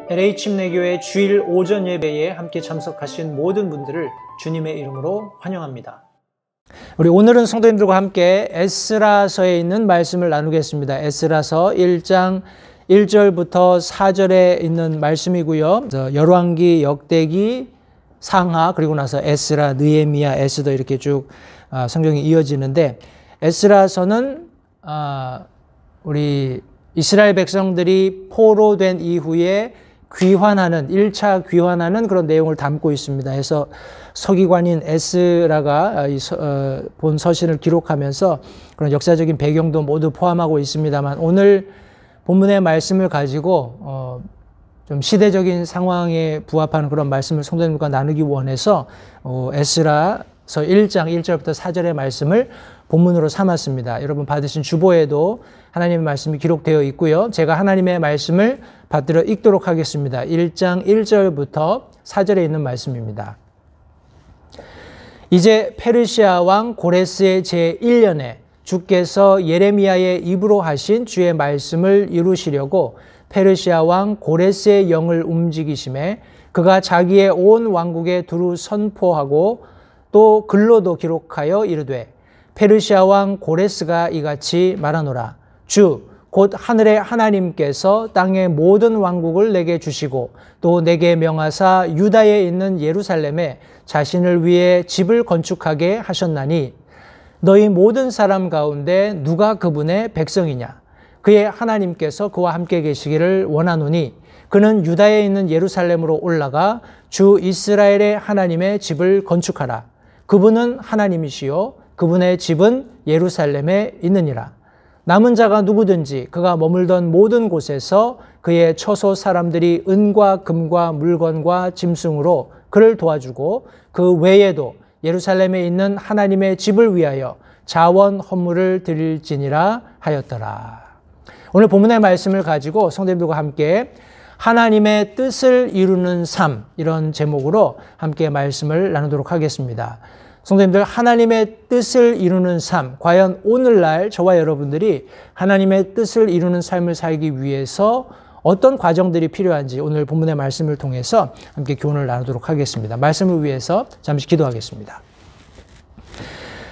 LA 침례교회 주일 오전 예배에 함께 참석하신 모든 분들을 주님의 이름으로 환영합니다. 우리 오늘은 성도님들과 함께 에스라서에 있는 말씀을 나누겠습니다. 에스라서 1장 1절부터 4절에 있는 말씀이고요. 열왕기, 역대기, 상하, 그리고 나서 에스라, 느헤미야, 에스더 이렇게 쭉 성경이 이어지는데, 에스라서는 우리 이스라엘 백성들이 포로된 이후에 귀환하는 1차 귀환하는 그런 내용을 담고 있습니다. 그래서 서기관인 에스라가 본 서신을 기록하면서 그런 역사적인 배경도 모두 포함하고 있습니다만, 오늘 본문의 말씀을 가지고 좀 시대적인 상황에 부합하는 그런 말씀을 성도님과 나누기 원해서 에스라서 1장 1절부터 4절의 말씀을 본문으로 삼았습니다. 여러분 받으신 주보에도 하나님의 말씀이 기록되어 있고요. 제가 하나님의 말씀을 받들어 읽도록 하겠습니다. 1장 1절부터 4절에 있는 말씀입니다. 이제 페르시아 왕 고레스의 제1년에 주께서 예레미야의 입으로 하신 주의 말씀을 이루시려고 페르시아 왕 고레스의 영을 움직이심에 그가 자기의 온 왕국에 두루 선포하고 또 글로도 기록하여 이르되, 페르시아 왕 고레스가 이같이 말하노라. 주 곧 하늘의 하나님께서 땅의 모든 왕국을 내게 주시고 또 내게 명하사 유다에 있는 예루살렘에 자신을 위해 집을 건축하게 하셨나니, 너희 모든 사람 가운데 누가 그분의 백성이냐? 그의 하나님께서 그와 함께 계시기를 원하노니 그는 유다에 있는 예루살렘으로 올라가 주 이스라엘의 하나님의 집을 건축하라. 그분은 하나님이시요 그분의 집은 예루살렘에 있느니라. 남은 자가 누구든지 그가 머물던 모든 곳에서 그의 처소 사람들이 은과 금과 물건과 짐승으로 그를 도와주고 그 외에도 예루살렘에 있는 하나님의 집을 위하여 자원 헌물을 드릴지니라 하였더라. 오늘 본문의 말씀을 가지고 성도님들과 함께 하나님의 뜻을 이루는 삶, 이런 제목으로 함께 말씀을 나누도록 하겠습니다. 성도님들, 하나님의 뜻을 이루는 삶, 과연 오늘날 저와 여러분들이 하나님의 뜻을 이루는 삶을 살기 위해서 어떤 과정들이 필요한지 오늘 본문의 말씀을 통해서 함께 교훈을 나누도록 하겠습니다. 말씀을 위해서 잠시 기도하겠습니다.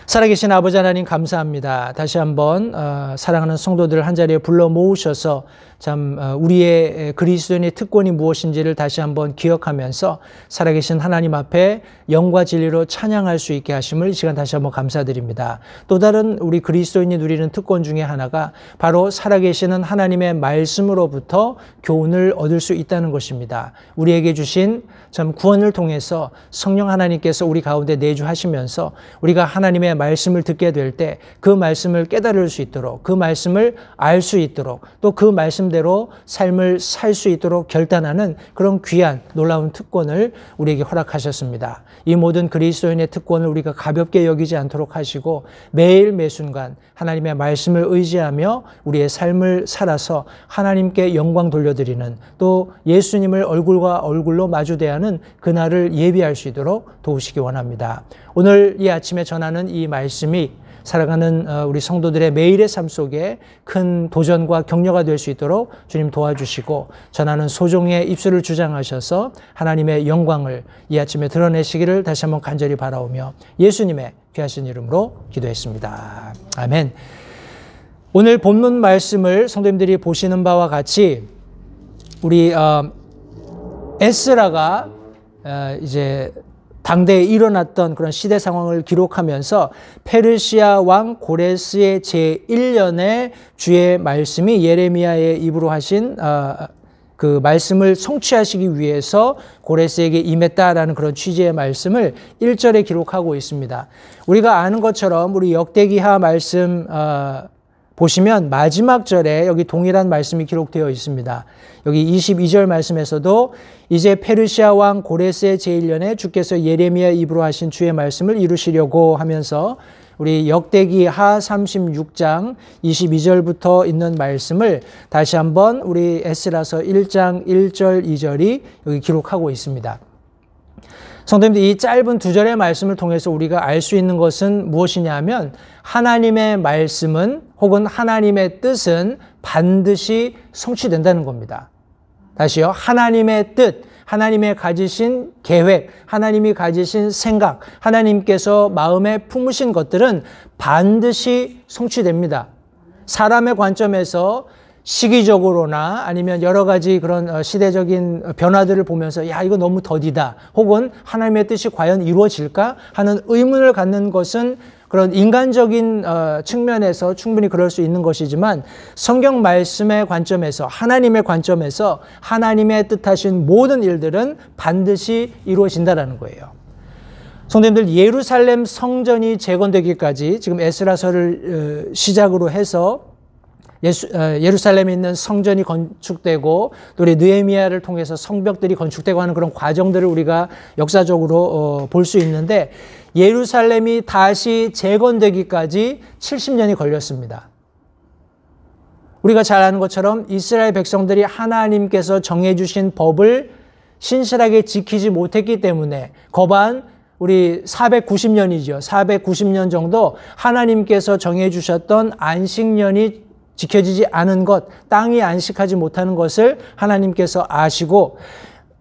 살아계신 아버지 하나님, 감사합니다. 다시 한번 사랑하는 성도들을 한자리에 불러 모으셔서 참 우리의 그리스도인의 특권이 무엇인지를 다시 한번 기억하면서 살아계신 하나님 앞에 영과 진리로 찬양할 수 있게 하심을 이 시간 다시 한번 감사드립니다. 또 다른 우리 그리스도인이 누리는 특권 중에 하나가 바로 살아계시는 하나님의 말씀으로부터 교훈을 얻을 수 있다는 것입니다. 우리에게 주신 참 구원을 통해서 성령 하나님께서 우리 가운데 내주하시면서 우리가 하나님의 말씀을 듣게 될 때 그 말씀을 깨달을 수 있도록, 그 말씀을 알 수 있도록, 또 그 말씀대로 삶을 살 수 있도록 결단하는 그런 귀한 놀라운 특권을 우리에게 허락하셨습니다. 이 모든 그리스도인의 특권을 우리가 가볍게 여기지 않도록 하시고 매일 매순간 하나님의 말씀을 의지하며 우리의 삶을 살아서 하나님께 영광 돌려드리는, 또 예수님을 얼굴과 얼굴로 마주대하는 그날을 예비할 수 있도록 도우시기 원합니다. 오늘 이 아침에 전하는 이 말씀이 살아가는 우리 성도들의 매일의 삶 속에 큰 도전과 격려가 될 수 있도록 주님 도와주시고, 전하는 소종의 입술을 주장하셔서 하나님의 영광을 이 아침에 드러내시기를 다시 한번 간절히 바라오며 예수님의 귀하신 이름으로 기도했습니다. 아멘. 오늘 본문 말씀을 성도님들이 보시는 바와 같이 우리 에스라가 이제 당대에 일어났던 그런 시대 상황을 기록하면서 페르시아 왕 고레스의 제1년에 주의 말씀이 예레미야의 입으로 하신 그 말씀을 성취하시기 위해서 고레스에게 임했다라는 그런 취지의 말씀을 1절에 기록하고 있습니다. 우리가 아는 것처럼 우리 역대기하 말씀 보시면 마지막 절에 여기 동일한 말씀이 기록되어 있습니다. 여기 22절 말씀에서도 이제 페르시아 왕 고레스의 제1년에 주께서 예레미야 입으로 하신 주의 말씀을 이루시려고 하면서 우리 역대기하 36장 22절부터 있는 말씀을 다시 한번 우리 에스라서 1장 1절 2절이 여기 기록하고 있습니다. 성도님들, 이 짧은 두 절의 말씀을 통해서 우리가 알 수 있는 것은 무엇이냐 하면 하나님의 말씀은 혹은 하나님의 뜻은 반드시 성취된다는 겁니다. 다시요. 하나님의 뜻, 하나님의 가지신 계획, 하나님이 가지신 생각, 하나님께서 마음에 품으신 것들은 반드시 성취됩니다. 사람의 관점에서 시기적으로나 아니면 여러 가지 그런 시대적인 변화들을 보면서 야, 이거 너무 더디다. 혹은 하나님의 뜻이 과연 이루어질까 하는 의문을 갖는 것은 그런 인간적인 측면에서 충분히 그럴 수 있는 것이지만 성경 말씀의 관점에서 하나님의 관점에서 하나님의 뜻하신 모든 일들은 반드시 이루어진다는 거예요. 성도님들, 예루살렘 성전이 재건되기까지 지금 에스라서를 시작으로 해서 예루살렘에 있는 성전이 건축되고 또 우리 느헤미야를 통해서 성벽들이 건축되고 하는 그런 과정들을 우리가 역사적으로 볼 수 있는데 예루살렘이 다시 재건되기까지 70년이 걸렸습니다. 우리가 잘 아는 것처럼 이스라엘 백성들이 하나님께서 정해주신 법을 신실하게 지키지 못했기 때문에 거반 우리 490년이죠. 490년 정도 하나님께서 정해주셨던 안식년이 지켜지지 않은 것, 땅이 안식하지 못하는 것을 하나님께서 아시고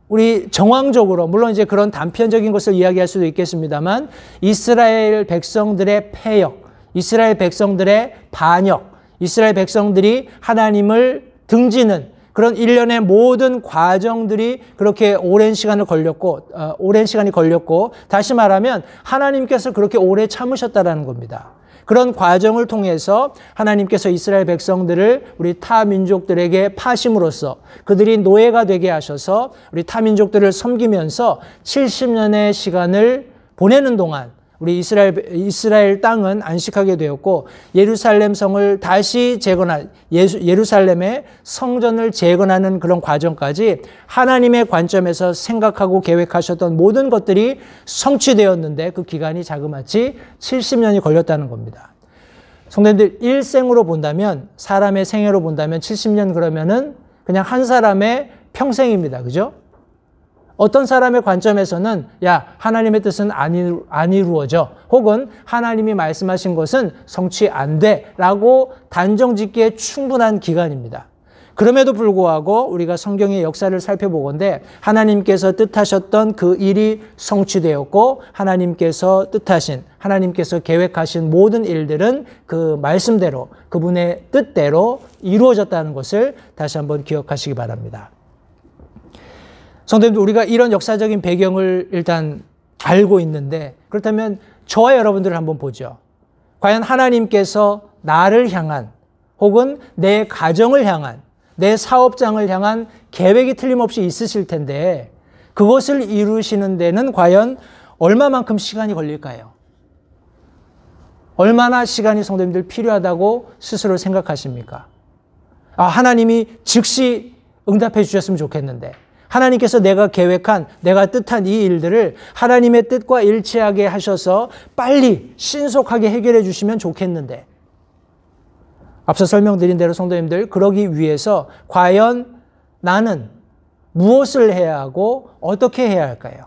우리 정황적으로 물론 이제 그런 단편적인 것을 이야기할 수도 있겠습니다만 이스라엘 백성들의 패역, 이스라엘 백성들의 반역, 이스라엘 백성들이 하나님을 등지는 그런 일련의 모든 과정들이 그렇게 오랜 시간이 걸렸고 다시 말하면 하나님께서 그렇게 오래 참으셨다라는 겁니다. 그런 과정을 통해서 하나님께서 이스라엘 백성들을 우리 타 민족들에게 파심으로써 그들이 노예가 되게 하셔서 우리 타 민족들을 섬기면서 70년의 시간을 보내는 동안 우리 이스라엘 땅은 안식하게 되었고 예루살렘 성을 다시 재건한 예루살렘의 성전을 재건하는 그런 과정까지 하나님의 관점에서 생각하고 계획하셨던 모든 것들이 성취되었는데 그 기간이 자그마치 70년이 걸렸다는 겁니다. 성도님들, 일생으로 본다면 사람의 생애로 본다면 70년 그러면은 그냥 한 사람의 평생입니다. 그죠? 어떤 사람의 관점에서는 야, 하나님의 뜻은 안 이루어져 혹은 하나님이 말씀하신 것은 성취 안 돼 라고 단정짓기에 충분한 기간입니다. 그럼에도 불구하고 우리가 성경의 역사를 살펴보건대 하나님께서 뜻하셨던 그 일이 성취되었고 하나님께서 뜻하신 하나님께서 계획하신 모든 일들은 그 말씀대로 그분의 뜻대로 이루어졌다는 것을 다시 한번 기억하시기 바랍니다. 성도님들, 우리가 이런 역사적인 배경을 일단 알고 있는데 그렇다면 저와 여러분들을 한번 보죠. 과연 하나님께서 나를 향한 혹은 내 가정을 향한 내 사업장을 향한 계획이 틀림없이 있으실 텐데 그것을 이루시는 데는 과연 얼마만큼 시간이 걸릴까요? 얼마나 시간이 성도님들 필요하다고 스스로 생각하십니까? 하나님이 즉시 응답해 주셨으면 좋겠는데 하나님께서 내가 계획한, 내가 뜻한 이 일들을 하나님의 뜻과 일치하게 하셔서 빨리 신속하게 해결해 주시면 좋겠는데 앞서 설명드린 대로 성도님들, 그러기 위해서 과연 나는 무엇을 해야 하고 어떻게 해야 할까요?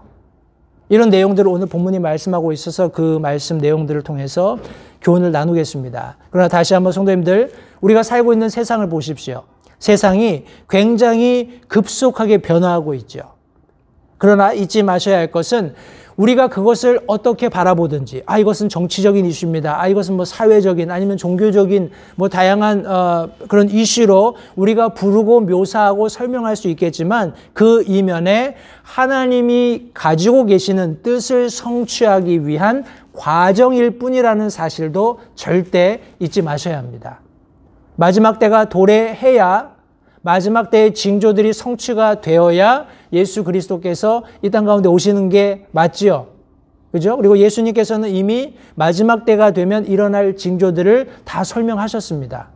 이런 내용들을 오늘 본문이 말씀하고 있어서 그 말씀 내용들을 통해서 교훈을 나누겠습니다. 그러나 다시 한번 성도님들, 우리가 살고 있는 세상을 보십시오. 세상이 굉장히 급속하게 변화하고 있죠. 그러나 잊지 마셔야 할 것은 우리가 그것을 어떻게 바라보든지 이것은 정치적인 이슈입니다. 이것은 뭐 사회적인 아니면 종교적인 뭐 다양한 그런 이슈로 우리가 부르고 묘사하고 설명할 수 있겠지만 그 이면에 하나님이 가지고 계시는 뜻을 성취하기 위한 과정일 뿐이라는 사실도 절대 잊지 마셔야 합니다. 마지막 때가 도래해야 마지막 때의 징조들이 성취가 되어야 예수 그리스도께서 이 땅 가운데 오시는 게 맞지요. 그죠? 그리고 예수님께서는 이미 마지막 때가 되면 일어날 징조들을 다 설명하셨습니다.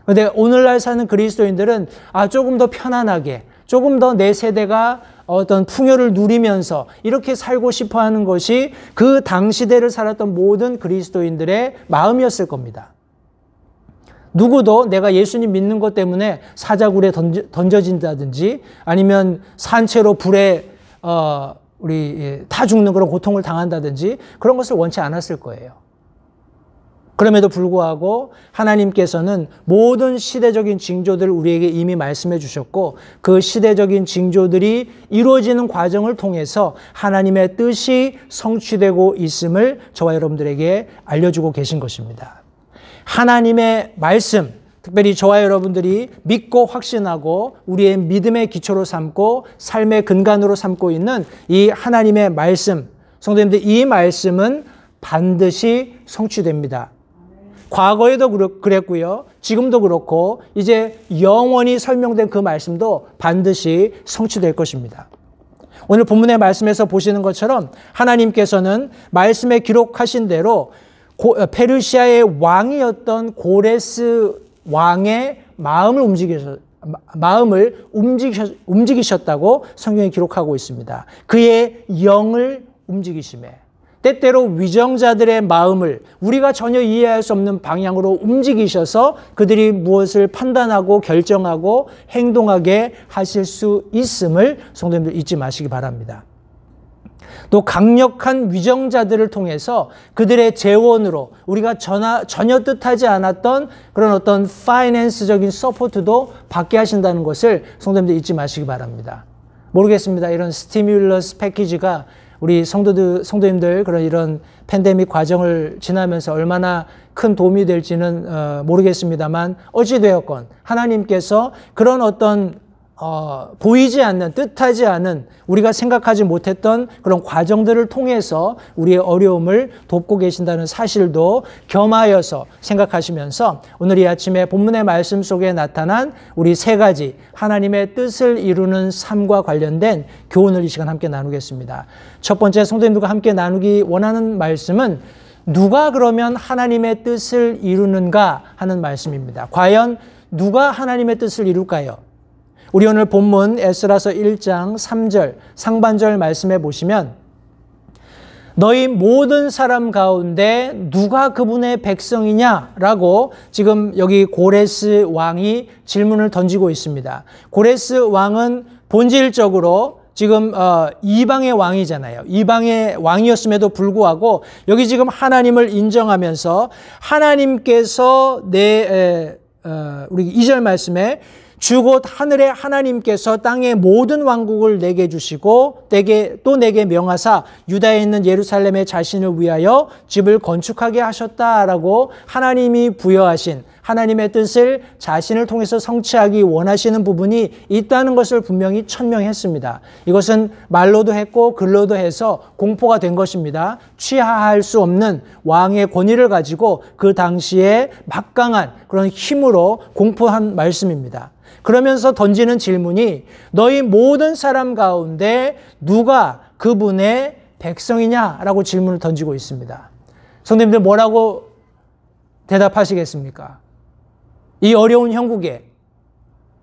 그런데 오늘날 사는 그리스도인들은 조금 더 편안하게, 조금 더 내 세대가 어떤 풍요를 누리면서 이렇게 살고 싶어 하는 것이 그 당시대를 살았던 모든 그리스도인들의 마음이었을 겁니다. 누구도 내가 예수님 믿는 것 때문에 사자굴에 던져진다든지 아니면 산채로 불에 타 죽는 그런 고통을 당한다든지 그런 것을 원치 않았을 거예요. 그럼에도 불구하고 하나님께서는 모든 시대적인 징조들을 우리에게 이미 말씀해 주셨고 그 시대적인 징조들이 이루어지는 과정을 통해서 하나님의 뜻이 성취되고 있음을 저와 여러분들에게 알려주고 계신 것입니다. 하나님의 말씀, 특별히 저와 여러분들이 믿고 확신하고 우리의 믿음의 기초로 삼고 삶의 근간으로 삼고 있는 이 하나님의 말씀, 성도님들 이 말씀은 반드시 성취됩니다. 과거에도 그랬고요. 지금도 그렇고 이제 영원히 설명된 그 말씀도 반드시 성취될 것입니다. 오늘 본문의 말씀에서 보시는 것처럼 하나님께서는 말씀에 기록하신 대로 페르시아의 왕이었던 고레스 왕의 마음을 움직이셨다고 성경에 기록하고 있습니다. 그의 영을 움직이심에 때때로 위정자들의 마음을 우리가 전혀 이해할 수 없는 방향으로 움직이셔서 그들이 무엇을 판단하고 결정하고 행동하게 하실 수 있음을 성도님들 잊지 마시기 바랍니다. 또 강력한 위정자들을 통해서 그들의 재원으로 우리가 전혀 뜻하지 않았던 그런 어떤 파이낸스적인 서포트도 받게 하신다는 것을 성도님들 잊지 마시기 바랍니다. 모르겠습니다. 이런 스티뮬러스 패키지가 우리 성도님들 그런 이런 팬데믹 과정을 지나면서 얼마나 큰 도움이 될지는 모르겠습니다만 어찌되었건 하나님께서 그런 어떤 보이지 않는 뜻하지 않은 우리가 생각하지 못했던 그런 과정들을 통해서 우리의 어려움을 돕고 계신다는 사실도 겸하여서 생각하시면서 오늘 이 아침에 본문의 말씀 속에 나타난 우리 세 가지 하나님의 뜻을 이루는 삶과 관련된 교훈을 이 시간 함께 나누겠습니다. 첫 번째 성도님들과 함께 나누기 원하는 말씀은 누가 그러면 하나님의 뜻을 이루는가 하는 말씀입니다. 과연 누가 하나님의 뜻을 이룰까요? 우리 오늘 본문 에스라서 1장 3절 상반절 말씀해 보시면 너희 모든 사람 가운데 누가 그분의 백성이냐라고 지금 여기 고레스 왕이 질문을 던지고 있습니다. 고레스 왕은 본질적으로 지금 이방의 왕이잖아요. 이방의 왕이었음에도 불구하고 여기 지금 하나님을 인정하면서 하나님께서 우리 2절 말씀에 주곧 하늘의 하나님께서 땅의 모든 왕국을 내게 주시고 또 내게 명하사 유다에 있는 예루살렘에 자신을 위하여 집을 건축하게 하셨다라고 하나님이 부여하신 하나님의 뜻을 자신을 통해서 성취하기 원하시는 부분이 있다는 것을 분명히 천명했습니다. 이것은 말로도 했고 글로도 해서 공포가 된 것입니다. 취하할 수 없는 왕의 권위를 가지고 그 당시에 막강한 그런 힘으로 공포한 말씀입니다. 그러면서 던지는 질문이 너희 모든 사람 가운데 누가 그분의 백성이냐라고 질문을 던지고 있습니다. 성도님들 뭐라고 대답하시겠습니까? 이 어려운 형국에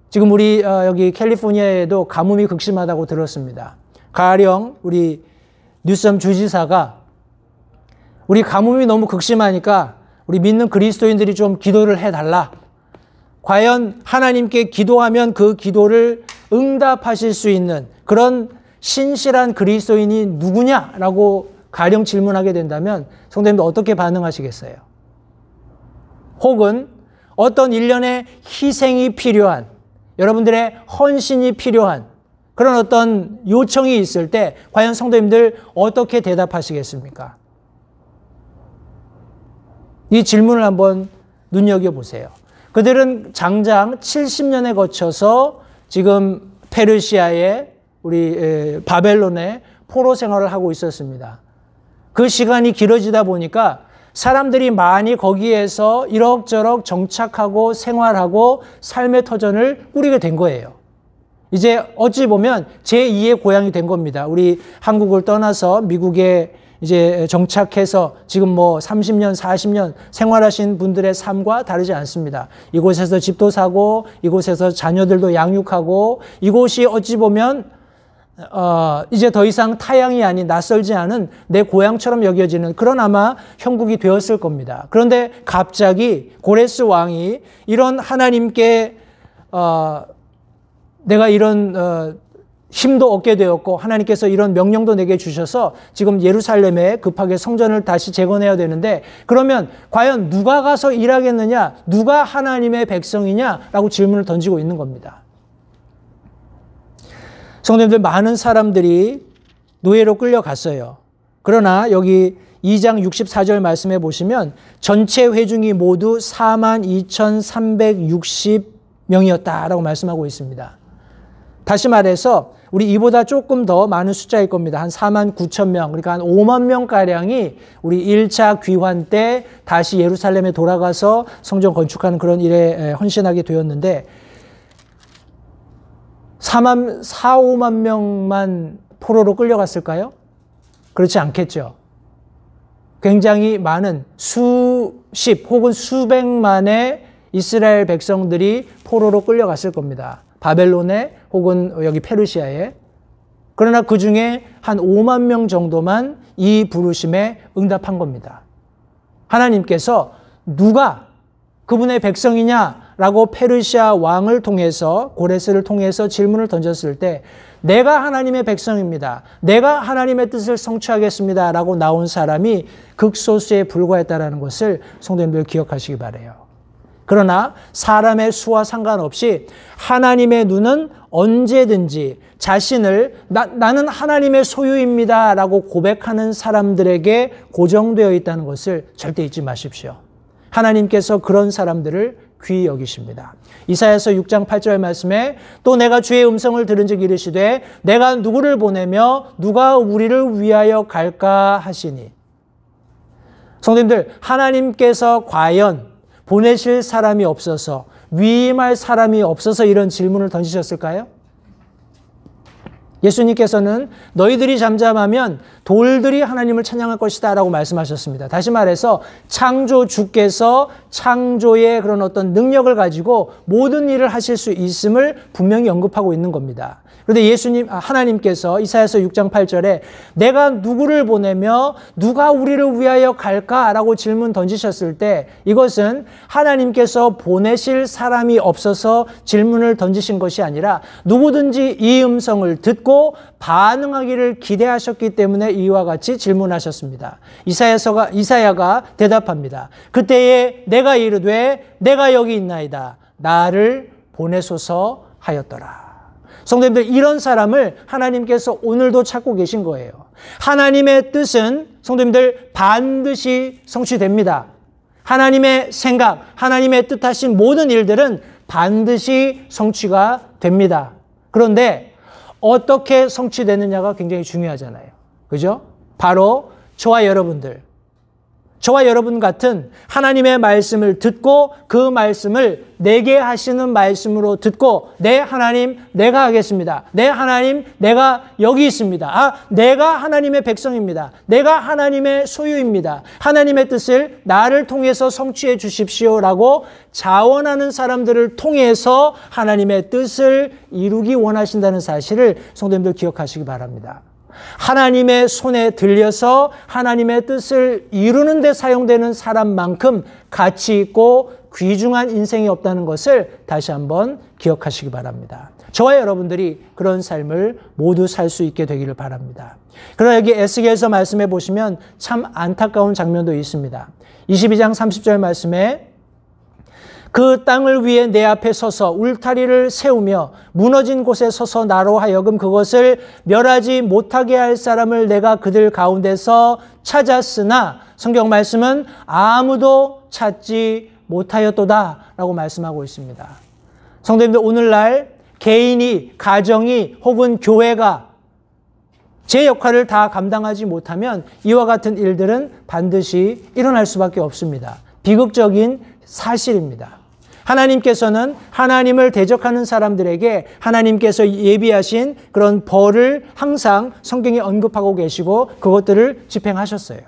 지금 우리 여기 캘리포니아에도 가뭄이 극심하다고 들었습니다. 가령 우리 뉴섬 주지사가 우리 가뭄이 너무 극심하니까 우리 믿는 그리스도인들이 좀 기도를 해달라. 과연 하나님께 기도하면 그 기도를 응답하실 수 있는 그런 신실한 그리스도인이 누구냐라고 가령 질문하게 된다면 성도님들 어떻게 반응하시겠어요? 혹은 어떤 일련의 희생이 필요한 여러분들의 헌신이 필요한 그런 어떤 요청이 있을 때 과연 성도님들 어떻게 대답하시겠습니까? 이 질문을 한번 눈여겨보세요. 그들은 장장 70년에 거쳐서 지금 페르시아의 우리 바벨론의 포로 생활을 하고 있었습니다. 그 시간이 길어지다 보니까 사람들이 많이 거기에서 이럭저럭 정착하고 생활하고 삶의 터전을 꾸리게 된 거예요. 이제 어찌 보면 제2의 고향이 된 겁니다. 우리 한국을 떠나서 미국에 이제 정착해서 지금 뭐 30년, 40년 생활하신 분들의 삶과 다르지 않습니다. 이곳에서 집도 사고, 이곳에서 자녀들도 양육하고, 이곳이 어찌 보면 이제 더 이상 타향이 아닌 낯설지 않은 내 고향처럼 여겨지는 그런 아마 형국이 되었을 겁니다. 그런데 갑자기 고레스 왕이 이런 하나님께 내가 이런 힘도 얻게 되었고 하나님께서 이런 명령도 내게 주셔서 지금 예루살렘에 급하게 성전을 다시 재건해야 되는데 그러면 과연 누가 가서 일하겠느냐? 누가 하나님의 백성이냐라고 질문을 던지고 있는 겁니다. 성도님들, 많은 사람들이 노예로 끌려갔어요. 그러나 여기 2장 64절 말씀해 보시면 전체 회중이 모두 42,360명이었다라고 말씀하고 있습니다. 다시 말해서 우리 이보다 조금 더 많은 숫자일 겁니다. 한 49,000명, 그러니까 한 5만 명가량이 우리 1차 귀환 때 다시 예루살렘에 돌아가서 성전 건축하는 그런 일에 헌신하게 되었는데 5만 명만 포로로 끌려갔을까요? 그렇지 않겠죠. 굉장히 많은 수십 혹은 수백만의 이스라엘 백성들이 포로로 끌려갔을 겁니다. 바벨론에 혹은 여기 페르시아에. 그러나 그 중에 한 5만 명 정도만 이 부르심에 응답한 겁니다. 하나님께서 누가 그분의 백성이냐라고 페르시아 왕을 통해서 고레스를 통해서 질문을 던졌을 때 내가 하나님의 백성입니다. 내가 하나님의 뜻을 성취하겠습니다. 라고 나온 사람이 극소수에 불과했다는 것을 성도님들 기억하시기 바라요. 그러나 사람의 수와 상관없이 하나님의 눈은 언제든지 자신을 나는 하나님의 소유입니다 라고 고백하는 사람들에게 고정되어 있다는 것을 절대 잊지 마십시오. 하나님께서 그런 사람들을 귀히 여기십니다. 이사야서 6장 8절 말씀에 또 내가 주의 음성을 들은즉 이르시되 내가 누구를 보내며 누가 우리를 위하여 갈까 하시니. 성도님들, 하나님께서 과연 보내실 사람이 없어서 위임할 사람이 없어서 이런 질문을 던지셨을까요? 예수님께서는 너희들이 잠잠하면 돌들이 하나님을 찬양할 것이다 라고 말씀하셨습니다. 다시 말해서 창조주께서 창조의 그런 어떤 능력을 가지고 모든 일을 하실 수 있음을 분명히 언급하고 있는 겁니다. 그런데 하나님께서 이사야서 6장 8절에 내가 누구를 보내며 누가 우리를 위하여 갈까라고 질문 던지셨을 때 이것은 하나님께서 보내실 사람이 없어서 질문을 던지신 것이 아니라 누구든지 이 음성을 듣고 반응하기를 기대하셨기 때문에 이와 같이 질문하셨습니다. 이사야가 대답합니다. 그때에 내가 이르되 내가 여기 있나이다. 나를 보내소서 하였더라. 성도님들, 이런 사람을 하나님께서 오늘도 찾고 계신 거예요. 하나님의 뜻은 성도님들 반드시 성취됩니다. 하나님의 생각, 하나님의 뜻하신 모든 일들은 반드시 성취가 됩니다. 그런데 어떻게 성취되느냐가 굉장히 중요하잖아요. 그죠? 바로 저와 여러분 같은 하나님의 말씀을 듣고 그 말씀을 내게 하시는 말씀으로 듣고 내 하나님 내가 하겠습니다. 내 하나님 내가 여기 있습니다. 내가 하나님의 백성입니다. 내가 하나님의 소유입니다. 하나님의 뜻을 나를 통해서 성취해 주십시오라고 자원하는 사람들을 통해서 하나님의 뜻을 이루기 원하신다는 사실을 성도님들 기억하시기 바랍니다. 하나님의 손에 들려서 하나님의 뜻을 이루는 데 사용되는 사람만큼 가치 있고 귀중한 인생이 없다는 것을 다시 한번 기억하시기 바랍니다. 저와 여러분들이 그런 삶을 모두 살 수 있게 되기를 바랍니다. 그러나 여기 에스겔서 말씀해 보시면 참 안타까운 장면도 있습니다. 22장 30절 말씀에 그 땅을 위해 내 앞에 서서 울타리를 세우며 무너진 곳에 서서 나로 하여금 그것을 멸하지 못하게 할 사람을 내가 그들 가운데서 찾았으나 성경 말씀은 아무도 찾지 못하였도다 라고 말씀하고 있습니다. 성도님들, 오늘날 개인이, 가정이 혹은 교회가 제 역할을 다 감당하지 못하면 이와 같은 일들은 반드시 일어날 수밖에 없습니다. 비극적인 사실입니다. 하나님께서는 하나님을 대적하는 사람들에게 하나님께서 예비하신 그런 벌을 항상 성경에 언급하고 계시고 그것들을 집행하셨어요.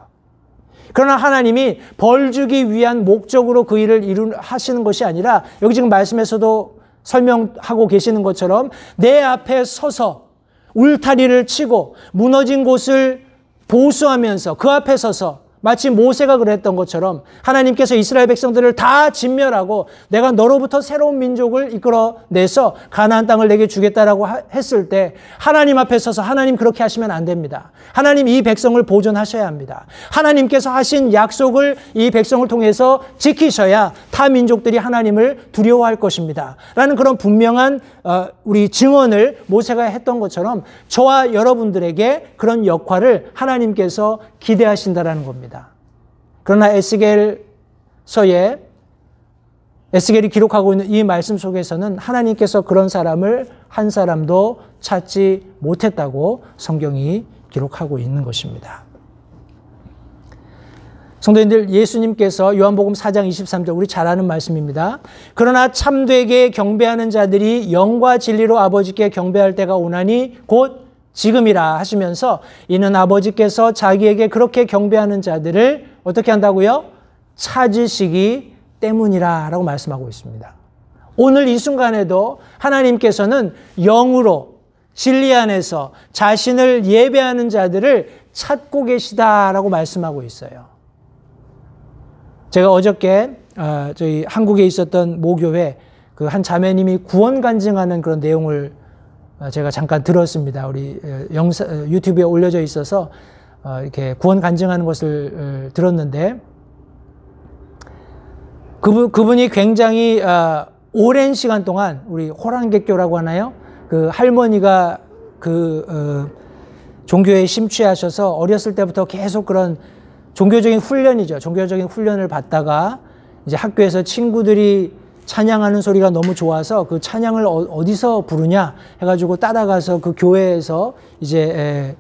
그러나 하나님이 벌 주기 위한 목적으로 그 일을 하시는 것이 아니라 여기 지금 말씀에서도 설명하고 계시는 것처럼 내 앞에 서서 울타리를 치고 무너진 곳을 보수하면서 그 앞에 서서 마치 모세가 그랬던 것처럼 하나님께서 이스라엘 백성들을 다 진멸하고 내가 너로부터 새로운 민족을 이끌어내서 가나안 땅을 내게 주겠다라고 했을 때 하나님 앞에 서서 하나님 그렇게 하시면 안 됩니다. 하나님 이 백성을 보존하셔야 합니다. 하나님께서 하신 약속을 이 백성을 통해서 지키셔야 타 민족들이 하나님을 두려워할 것입니다. 라는 그런 분명한 우리 증언을 모세가 했던 것처럼 저와 여러분들에게 그런 역할을 하나님께서 기대하신다라는 겁니다. 그러나 에스겔이 기록하고 있는 이 말씀 속에서는 하나님께서 그런 사람을 한 사람도 찾지 못했다고 성경이 기록하고 있는 것입니다. 성도님들, 예수님께서 요한복음 4장 23절 우리 잘 아는 말씀입니다. 그러나 참되게 경배하는 자들이 영과 진리로 아버지께 경배할 때가 오나니 곧 지금이라 하시면서 이는 아버지께서 자기에게 그렇게 경배하는 자들을 어떻게 한다고요? 찾으시기 때문이라 라고 말씀하고 있습니다. 오늘 이 순간에도 하나님께서는 영으로 진리 안에서 자신을 예배하는 자들을 찾고 계시다라고 말씀하고 있어요. 제가 어저께 저희 한국에 있었던 모교회 그 한 자매님이 구원 간증하는 그런 내용을 제가 잠깐 들었습니다. 우리 유튜브에 올려져 있어서 이렇게 구원 간증하는 것을 들었는데 그분이 굉장히 오랜 시간 동안 우리 호랑개교라고 하나요? 그 할머니가 종교에 심취하셔서 어렸을 때부터 계속 그런 종교적인 훈련이죠. 종교적인 훈련을 받다가 이제 학교에서 친구들이 찬양하는 소리가 너무 좋아서 그 찬양을 어디서 부르냐 해가지고 따라가서 그 교회에서 이제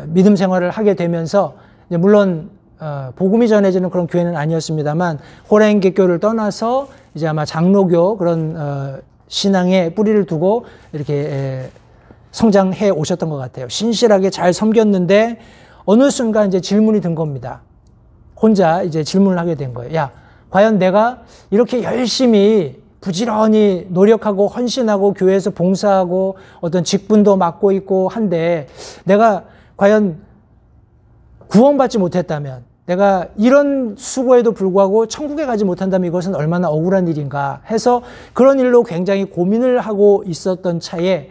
믿음 생활을 하게 되면서 이제 물론 복음이 전해지는 그런 교회는 아니었습니다만 호랭개교를 떠나서 이제 아마 장로교 그런 신앙에 뿌리를 두고 이렇게 성장해 오셨던 것 같아요. 신실하게 잘 섬겼는데 어느 순간 이제 질문이 든 겁니다. 혼자 이제 질문을 하게 된 거예요. 야, 과연 내가 이렇게 열심히 부지런히 노력하고 헌신하고 교회에서 봉사하고 어떤 직분도 맡고 있고 한데 내가 과연 구원받지 못했다면 내가 이런 수고에도 불구하고 천국에 가지 못한다면 이것은 얼마나 억울한 일인가 해서 그런 일로 굉장히 고민을 하고 있었던 차에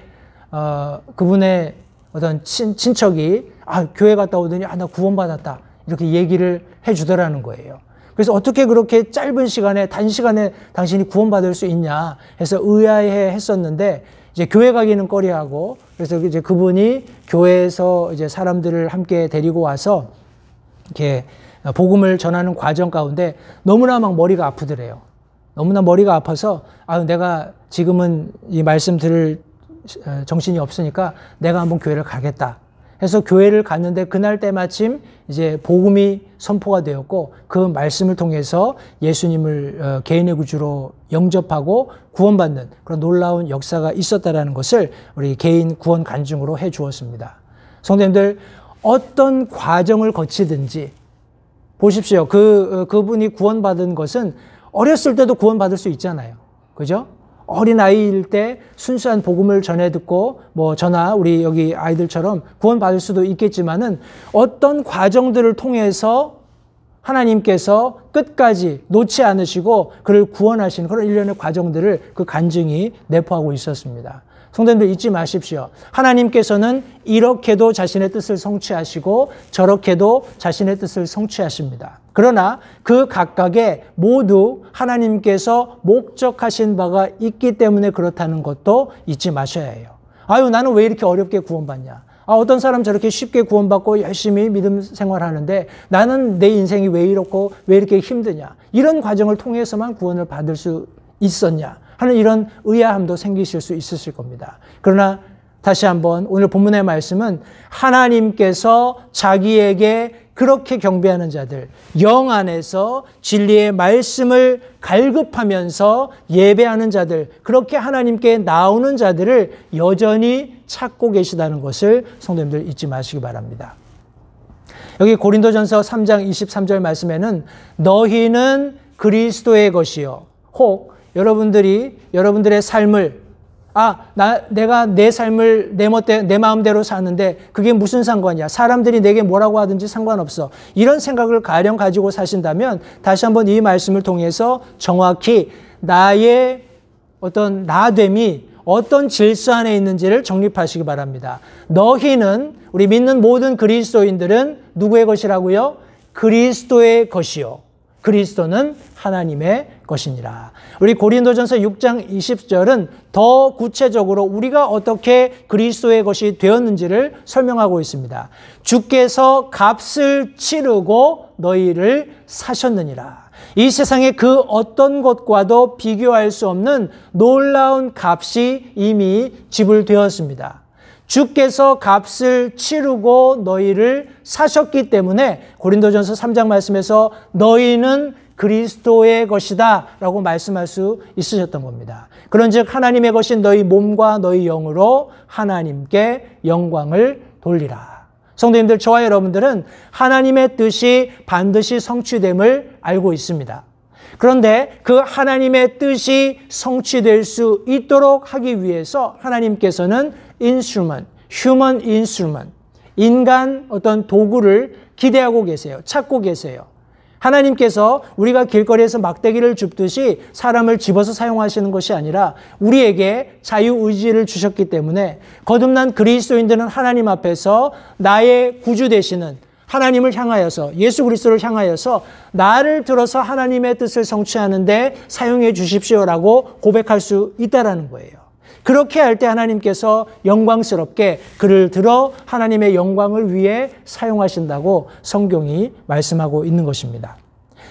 그분의 어떤 친척이 교회 갔다 오더니 나 구원받았다 이렇게 얘기를 해주더라는 거예요. 그래서 어떻게 그렇게 짧은 시간에 단시간에 당신이 구원받을 수 있냐 해서 의아해 했었는데 이제 교회 가기는 꺼려하고 그래서 이제 그분이 교회에서 이제 사람들을 함께 데리고 와서 이렇게 복음을 전하는 과정 가운데 너무나 막 머리가 아프더래요. 너무나 머리가 아파서 내가 지금은 이 말씀 들을 정신이 없으니까 내가 한번 교회를 가겠다 해서 교회를 갔는데 그날 때마침 이제 복음이 선포가 되었고 그 말씀을 통해서 예수님을 개인의 구주로 영접하고 구원받는 그런 놀라운 역사가 있었다라는 것을 우리 개인 구원 간증으로 해 주었습니다. 성도님들, 어떤 과정을 거치든지 보십시오. 그분이 구원받은 것은 어렸을 때도 구원받을 수 있잖아요. 그죠? 어린아이일 때 순수한 복음을 전해 듣고 저나 우리 여기 아이들처럼 구원받을 수도 있겠지만은 어떤 과정들을 통해서 하나님께서 끝까지 놓지 않으시고 그를 구원하시는 그런 일련의 과정들을 그 간증이 내포하고 있었습니다. 성도님들 잊지 마십시오. 하나님께서는 이렇게도 자신의 뜻을 성취하시고 저렇게도 자신의 뜻을 성취하십니다. 그러나 그 각각에 모두 하나님께서 목적하신 바가 있기 때문에 그렇다는 것도 잊지 마셔야 해요. 나는 왜 이렇게 어렵게 구원받냐? 어떤 사람 저렇게 쉽게 구원받고 열심히 믿음 생활하는데 나는 내 인생이 왜 이렇고 왜 이렇게 힘드냐? 이런 과정을 통해서만 구원을 받을 수 있었냐? 하는 이런 의아함도 생기실 수 있으실 겁니다. 그러나 다시 한번 오늘 본문의 말씀은 하나님께서 자기에게 그렇게 경배하는 자들, 영 안에서 진리의 말씀을 갈급하면서 예배하는 자들, 그렇게 하나님께 나오는 자들을 여전히 찾고 계시다는 것을 성도님들 잊지 마시기 바랍니다. 여기 고린도전서 3장 23절 말씀에는 너희는 그리스도의 것이요 혹 여러분들의 삶을 내가 내 삶을 내 마음대로 사는데 그게 무슨 상관이야. 사람들이 내게 뭐라고 하든지 상관없어. 이런 생각을 가령 가지고 사신다면 다시 한번 이 말씀을 통해서 정확히 나의 어떤 나됨이 어떤 질서 안에 있는지를 정립하시기 바랍니다. 너희는, 우리 믿는 모든 그리스도인들은 누구의 것이라고요? 그리스도의 것이요. 그리스도는 하나님의 것이니라. 우리 고린도전서 6장 20절은 더 구체적으로 우리가 어떻게 그리스도의 것이 되었는지를 설명하고 있습니다. 주께서 값을 치르고 너희를 사셨느니라. 이 세상의 그 어떤 것과도 비교할 수 없는 놀라운 값이 이미 지불되었습니다. 주께서 값을 치르고 너희를 사셨기 때문에 고린도전서 3장 말씀에서 너희는 그리스도의 것이다 라고 말씀할 수 있으셨던 겁니다. 그런즉 하나님의 것인 너희 몸과 너희 영으로 하나님께 영광을 돌리라. 성도님들, 저와 여러분들은 하나님의 뜻이 반드시 성취됨을 알고 있습니다. 그런데 그 하나님의 뜻이 성취될 수 있도록 하기 위해서 하나님께서는 instrument, human instrument, 인간 어떤 도구를 기대하고 계세요. 찾고 계세요. 하나님께서 우리가 길거리에서 막대기를 줍듯이 사람을 집어서 사용하시는 것이 아니라 우리에게 자유의지를 주셨기 때문에 거듭난 그리스도인들은 하나님 앞에서 나의 구주 되시는 하나님을 향하여서, 예수 그리스도를 향하여서 나를 들어서 하나님의 뜻을 성취하는데 사용해 주십시오라고 고백할 수 있다라는 거예요. 그렇게 할 때 하나님께서 영광스럽게 그를 들어 하나님의 영광을 위해 사용하신다고 성경이 말씀하고 있는 것입니다.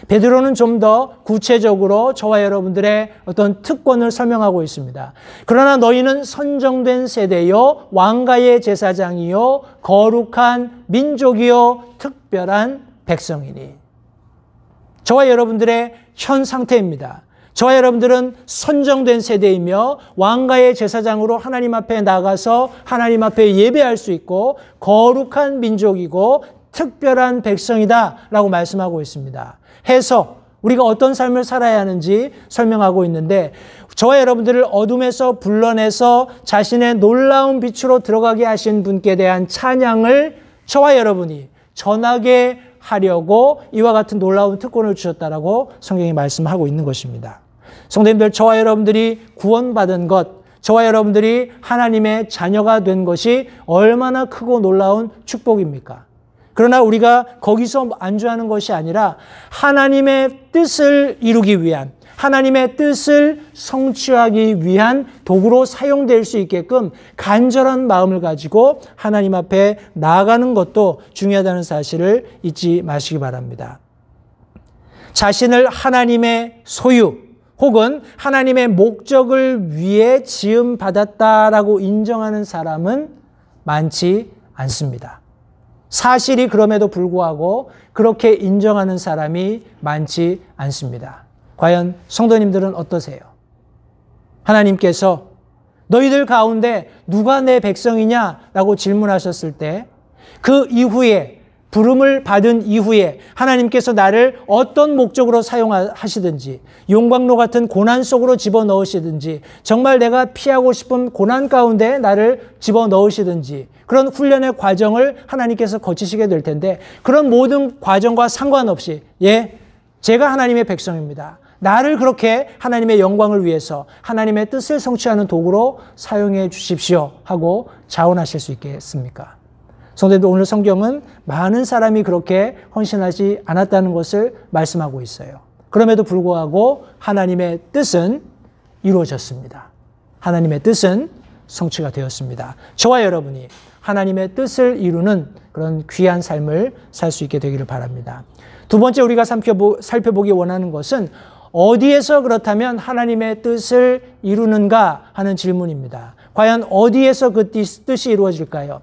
베드로는 좀 더 구체적으로 저와 여러분들의 어떤 특권을 설명하고 있습니다. 그러나 너희는 선정된 세대요, 왕가의 제사장이요, 거룩한 민족이요, 특별한 백성이니. 저와 여러분들의 현 상태입니다. 저와 여러분들은 선정된 세대이며 왕가의 제사장으로 하나님 앞에 나가서 하나님 앞에 예배할 수 있고 거룩한 민족이고 특별한 백성이다 라고 말씀하고 있습니다. 해서 우리가 어떤 삶을 살아야 하는지 설명하고 있는데 저와 여러분들을 어둠에서 불러내서 자신의 놀라운 빛으로 들어가게 하신 분께 대한 찬양을 저와 여러분이 전하게 하려고 이와 같은 놀라운 특권을 주셨다라고 성경이 말씀하고 있는 것입니다. 성도님들, 저와 여러분들이 구원받은 것, 저와 여러분들이 하나님의 자녀가 된 것이 얼마나 크고 놀라운 축복입니까? 그러나 우리가 거기서 안주하는 것이 아니라 하나님의 뜻을 이루기 위한, 하나님의 뜻을 성취하기 위한 도구로 사용될 수 있게끔 간절한 마음을 가지고 하나님 앞에 나아가는 것도 중요하다는 사실을 잊지 마시기 바랍니다. 자신을 하나님의 소유 혹은 하나님의 목적을 위해 지음받았다라고 인정하는 사람은 많지 않습니다. 사실이 그럼에도 불구하고 그렇게 인정하는 사람이 많지 않습니다. 과연 성도님들은 어떠세요? 하나님께서 너희들 가운데 누가 내 백성이냐라고 질문하셨을 때 그 이후에 부름을 받은 이후에 하나님께서 나를 어떤 목적으로 사용하시든지 용광로 같은 고난 속으로 집어넣으시든지 정말 내가 피하고 싶은 고난 가운데 나를 집어넣으시든지 그런 훈련의 과정을 하나님께서 거치시게 될 텐데 그런 모든 과정과 상관없이 제가 하나님의 백성입니다. 나를 그렇게 하나님의 영광을 위해서 하나님의 뜻을 성취하는 도구로 사용해 주십시오 하고 자원하실 수 있겠습니까? 성도님들, 오늘 성경은 많은 사람이 그렇게 헌신하지 않았다는 것을 말씀하고 있어요. 그럼에도 불구하고 하나님의 뜻은 이루어졌습니다. 하나님의 뜻은 성취가 되었습니다. 저와 여러분이 하나님의 뜻을 이루는 그런 귀한 삶을 살 수 있게 되기를 바랍니다. 두 번째 우리가 살펴보기 원하는 것은 어디에서 그렇다면 하나님의 뜻을 이루는가 하는 질문입니다. 과연 어디에서 그 뜻이 이루어질까요?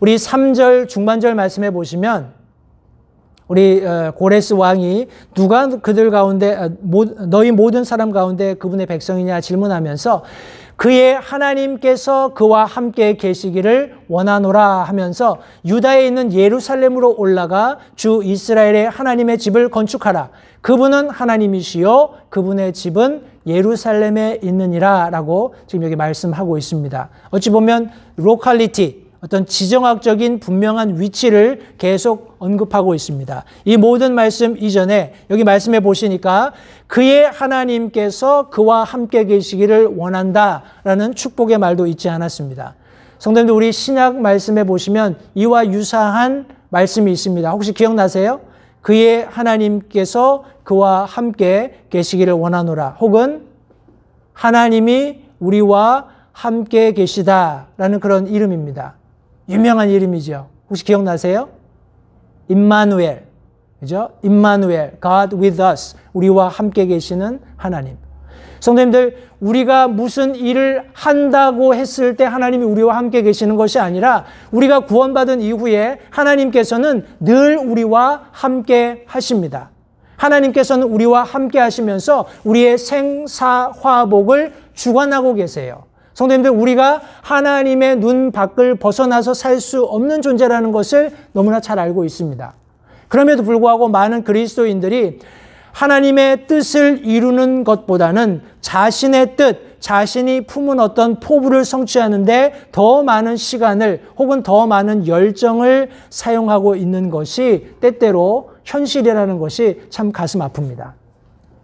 우리 3절 중반절 말씀해 보시면 우리 고레스 왕이 누가 그들 가운데 너희 모든 사람 가운데 그분의 백성이냐 질문하면서 그의 하나님께서 그와 함께 계시기를 원하노라 하면서 유다에 있는 예루살렘으로 올라가 주 이스라엘의 하나님의 집을 건축하라. 그분은 하나님이시요 그분의 집은 예루살렘에 있느니라 라고 지금 여기 말씀하고 있습니다. 어찌 보면 로컬리티, 어떤 지정학적인 분명한 위치를 계속 언급하고 있습니다. 이 모든 말씀 이전에 여기 말씀해 보시니까 그의 하나님께서 그와 함께 계시기를 원한다라는 축복의 말도 있지 않았습니다. 성도님들, 우리 신약 말씀에 보시면 이와 유사한 말씀이 있습니다. 혹시 기억나세요? 그의 하나님께서 그와 함께 계시기를 원하노라, 혹은 하나님이 우리와 함께 계시다라는 그런 이름입니다. 유명한 이름이죠. 혹시 기억나세요? 임마누엘, 그죠? 임마누엘, God with us, 우리와 함께 계시는 하나님. 성도님들, 우리가 무슨 일을 한다고 했을 때 하나님이 우리와 함께 계시는 것이 아니라 우리가 구원받은 이후에 하나님께서는 늘 우리와 함께 하십니다. 하나님께서는 우리와 함께 하시면서 우리의 생사화복을 주관하고 계세요. 성도님들, 우리가 하나님의 눈 밖을 벗어나서 살 수 없는 존재라는 것을 너무나 잘 알고 있습니다. 그럼에도 불구하고 많은 그리스도인들이 하나님의 뜻을 이루는 것보다는 자신의 뜻, 자신이 품은 어떤 포부를 성취하는데 더 많은 시간을 혹은 더 많은 열정을 사용하고 있는 것이 때때로 현실이라는 것이 참 가슴 아픕니다.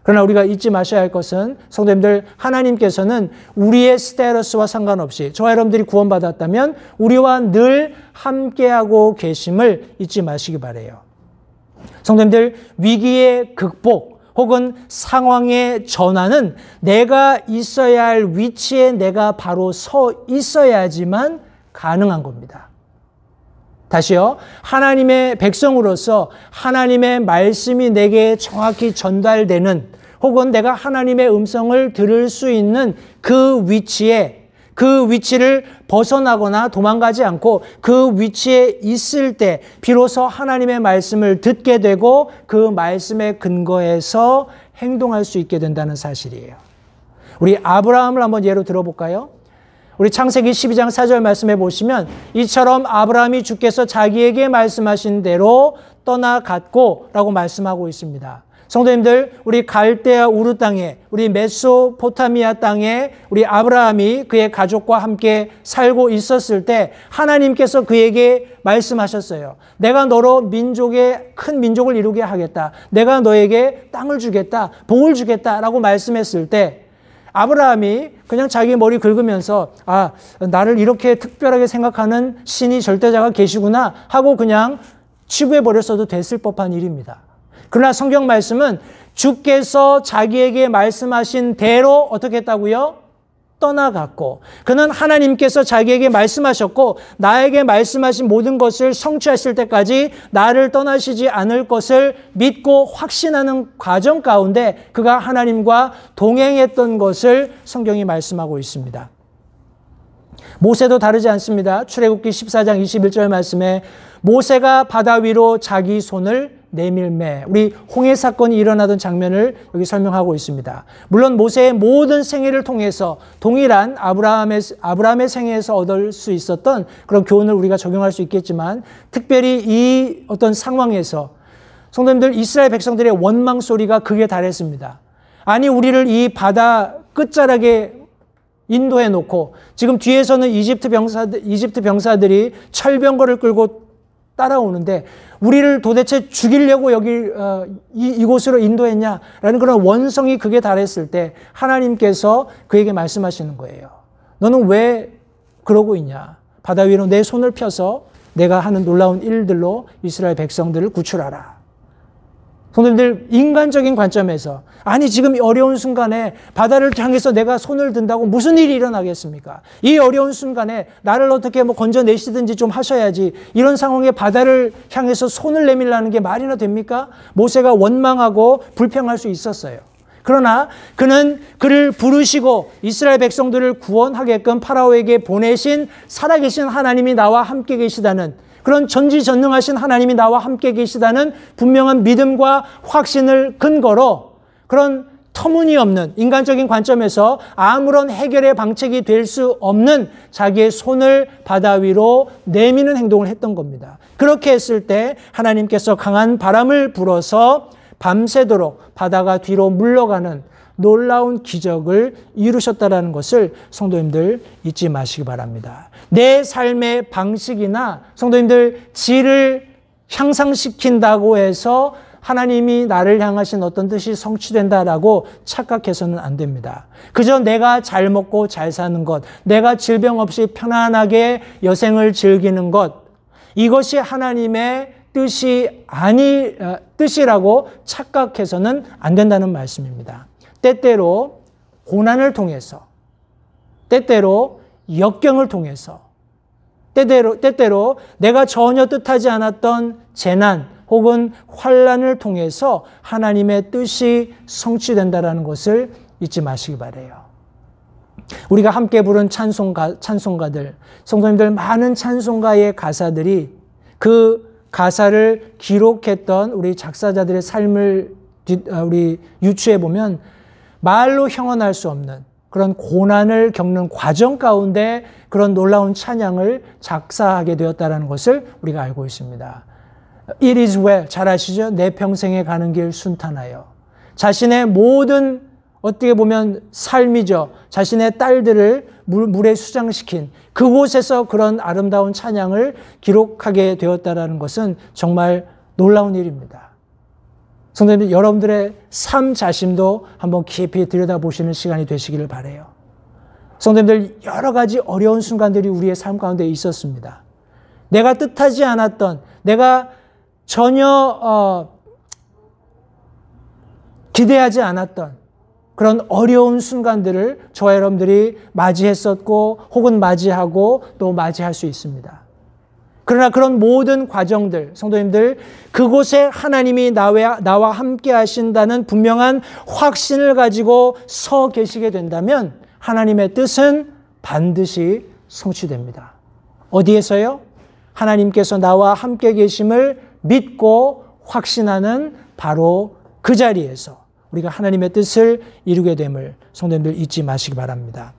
그러나 우리가 잊지 마셔야 할 것은, 성도님들, 하나님께서는 우리의 스테러스와 상관없이 저와 여러분들이 구원받았다면 우리와 늘 함께하고 계심을 잊지 마시기 바라요. 성도님들, 위기의 극복 혹은 상황의 전환은 내가 있어야 할 위치에 내가 바로 서 있어야지만 가능한 겁니다. 다시요. 하나님의 백성으로서 하나님의 말씀이 내게 정확히 전달되는, 혹은 내가 하나님의 음성을 들을 수 있는 그 위치에, 그 위치를 벗어나거나 도망가지 않고 그 위치에 있을 때 비로소 하나님의 말씀을 듣게 되고 그 말씀에 근거해서 행동할 수 있게 된다는 사실이에요. 우리 아브라함을 한번 예로 들어볼까요? 우리 창세기 12장 4절 말씀해 보시면 이처럼 아브라함이 주께서 자기에게 말씀하신 대로 떠나갔고 라고 말씀하고 있습니다. 성도님들, 우리 갈대아 우르 땅에, 우리 메소포타미아 땅에 우리 아브라함이 그의 가족과 함께 살고 있었을 때 하나님께서 그에게 말씀하셨어요. 내가 너로 큰 민족을 이루게 하겠다. 내가 너에게 땅을 주겠다. 복을 주겠다 라고 말씀했을 때 아브라함이 그냥 자기 머리 긁으면서 나를 이렇게 특별하게 생각하는 신이 절대자가 계시구나 하고 그냥 치부해버렸어도 됐을 법한 일입니다. 그러나 성경 말씀은 주께서 자기에게 말씀하신 대로 어떻게 했다고요? 떠나갔고, 그는 하나님께서 자기에게 말씀하셨고 나에게 말씀하신 모든 것을 성취하실 때까지 나를 떠나시지 않을 것을 믿고 확신하는 과정 가운데 그가 하나님과 동행했던 것을 성경이 말씀하고 있습니다. 모세도 다르지 않습니다. 출애굽기 14장 21절 말씀에 모세가 바다 위로 자기 손을 내밀매, 우리 홍해 사건이 일어나던 장면을 여기 설명하고 있습니다. 물론 모세의 모든 생애를 통해서 동일한 아브라함의 생애에서 얻을 수 있었던 그런 교훈을 우리가 적용할 수 있겠지만, 특별히 이 어떤 상황에서 성도님들, 이스라엘 백성들의 원망 소리가 극에 달했습니다. 아니, 우리를 이 바다 끝자락에 인도해 놓고 지금 뒤에서는 이집트 병사들이 철병거를 끌고 따라오는데 우리를 도대체 죽이려고 여기 이곳으로 인도했냐라는 그런 원성이 극에 달했을 때 하나님께서 그에게 말씀하시는 거예요. 너는 왜 그러고 있냐? 바다 위로 내 손을 펴서 내가 하는 놀라운 일들로 이스라엘 백성들을 구출하라. 성도님들, 인간적인 관점에서 아니 지금 어려운 순간에 바다를 향해서 내가 손을 든다고 무슨 일이 일어나겠습니까? 이 어려운 순간에 나를 어떻게 건져내시든지 좀 하셔야지, 이런 상황에 바다를 향해서 손을 내밀라는 게 말이나 됩니까? 모세가 원망하고 불평할 수 있었어요. 그러나 그는 그를 부르시고 이스라엘 백성들을 구원하게끔 파라오에게 보내신 살아계신 하나님이 나와 함께 계시다는, 그런 전지전능하신 하나님이 나와 함께 계시다는 분명한 믿음과 확신을 근거로 그런 터무니없는 인간적인 관점에서 아무런 해결의 방책이 될 수 없는 자기의 손을 바다 위로 내미는 행동을 했던 겁니다. 그렇게 했을 때 하나님께서 강한 바람을 불어서 밤새도록 바다가 뒤로 물러가는 놀라운 기적을 이루셨다는 것을 성도님들 잊지 마시기 바랍니다. 내 삶의 방식이나 성도님들 질을 향상시킨다고 해서 하나님이 나를 향하신 어떤 뜻이 성취된다라고 착각해서는 안 됩니다. 그저 내가 잘 먹고 잘 사는 것, 내가 질병 없이 편안하게 여생을 즐기는 것, 이것이 하나님의 뜻이라고 착각해서는 안 된다는 말씀입니다. 때때로 고난을 통해서, 때때로 역경을 통해서, 때때로 내가 전혀 뜻하지 않았던 재난 혹은 환난을 통해서 하나님의 뜻이 성취된다는 것을 잊지 마시기 바라요. 우리가 함께 부른 찬송가들, 성도님들 많은 찬송가의 가사들이 그 가사를 기록했던 우리 작사자들의 삶을 우리 유추해 보면 말로 형언할 수 없는 그런 고난을 겪는 과정 가운데 그런 놀라운 찬양을 작사하게 되었다는 것을 우리가 알고 있습니다. It is well. 잘 아시죠? 내 평생에 가는 길 순탄하여. 자신의 모든 어떻게 보면 삶이죠. 자신의 딸들을 물에 수장시킨 그곳에서 그런 아름다운 찬양을 기록하게 되었다는 것은 정말 놀라운 일입니다. 성도님들, 여러분들의 삶 자신도 한번 깊이 들여다보시는 시간이 되시기를 바라요. 성도님들, 여러 가지 어려운 순간들이 우리의 삶 가운데 있었습니다. 내가 뜻하지 않았던, 내가 전혀 기대하지 않았던 그런 어려운 순간들을 저와 여러분들이 맞이했었고 혹은 맞이하고 또 맞이할 수 있습니다. 그러나 그런 모든 과정들, 성도님들, 그곳에 하나님이 나와 함께 하신다는 분명한 확신을 가지고 서 계시게 된다면 하나님의 뜻은 반드시 성취됩니다. 어디에서요? 하나님께서 나와 함께 계심을 믿고 확신하는 바로 그 자리에서 우리가 하나님의 뜻을 이루게 됨을 성도님들 잊지 마시기 바랍니다.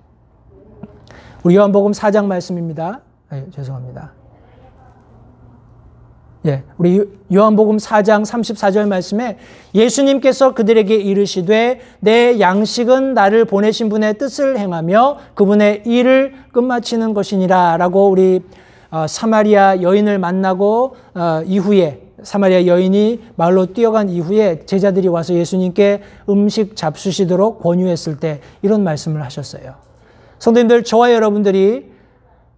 우리 요한복음 4장 말씀입니다. 죄송합니다. 우리 요한복음 4장 34절 말씀에 예수님께서 그들에게 이르시되 내 양식은 나를 보내신 분의 뜻을 행하며 그분의 일을 끝마치는 것이니라 라고 우리 사마리아 여인을 만나고 이후에 사마리아 여인이 마을로 뛰어간 이후에 제자들이 와서 예수님께 음식 잡수시도록 권유했을 때 이런 말씀을 하셨어요. 성도님들, 저와 여러분들이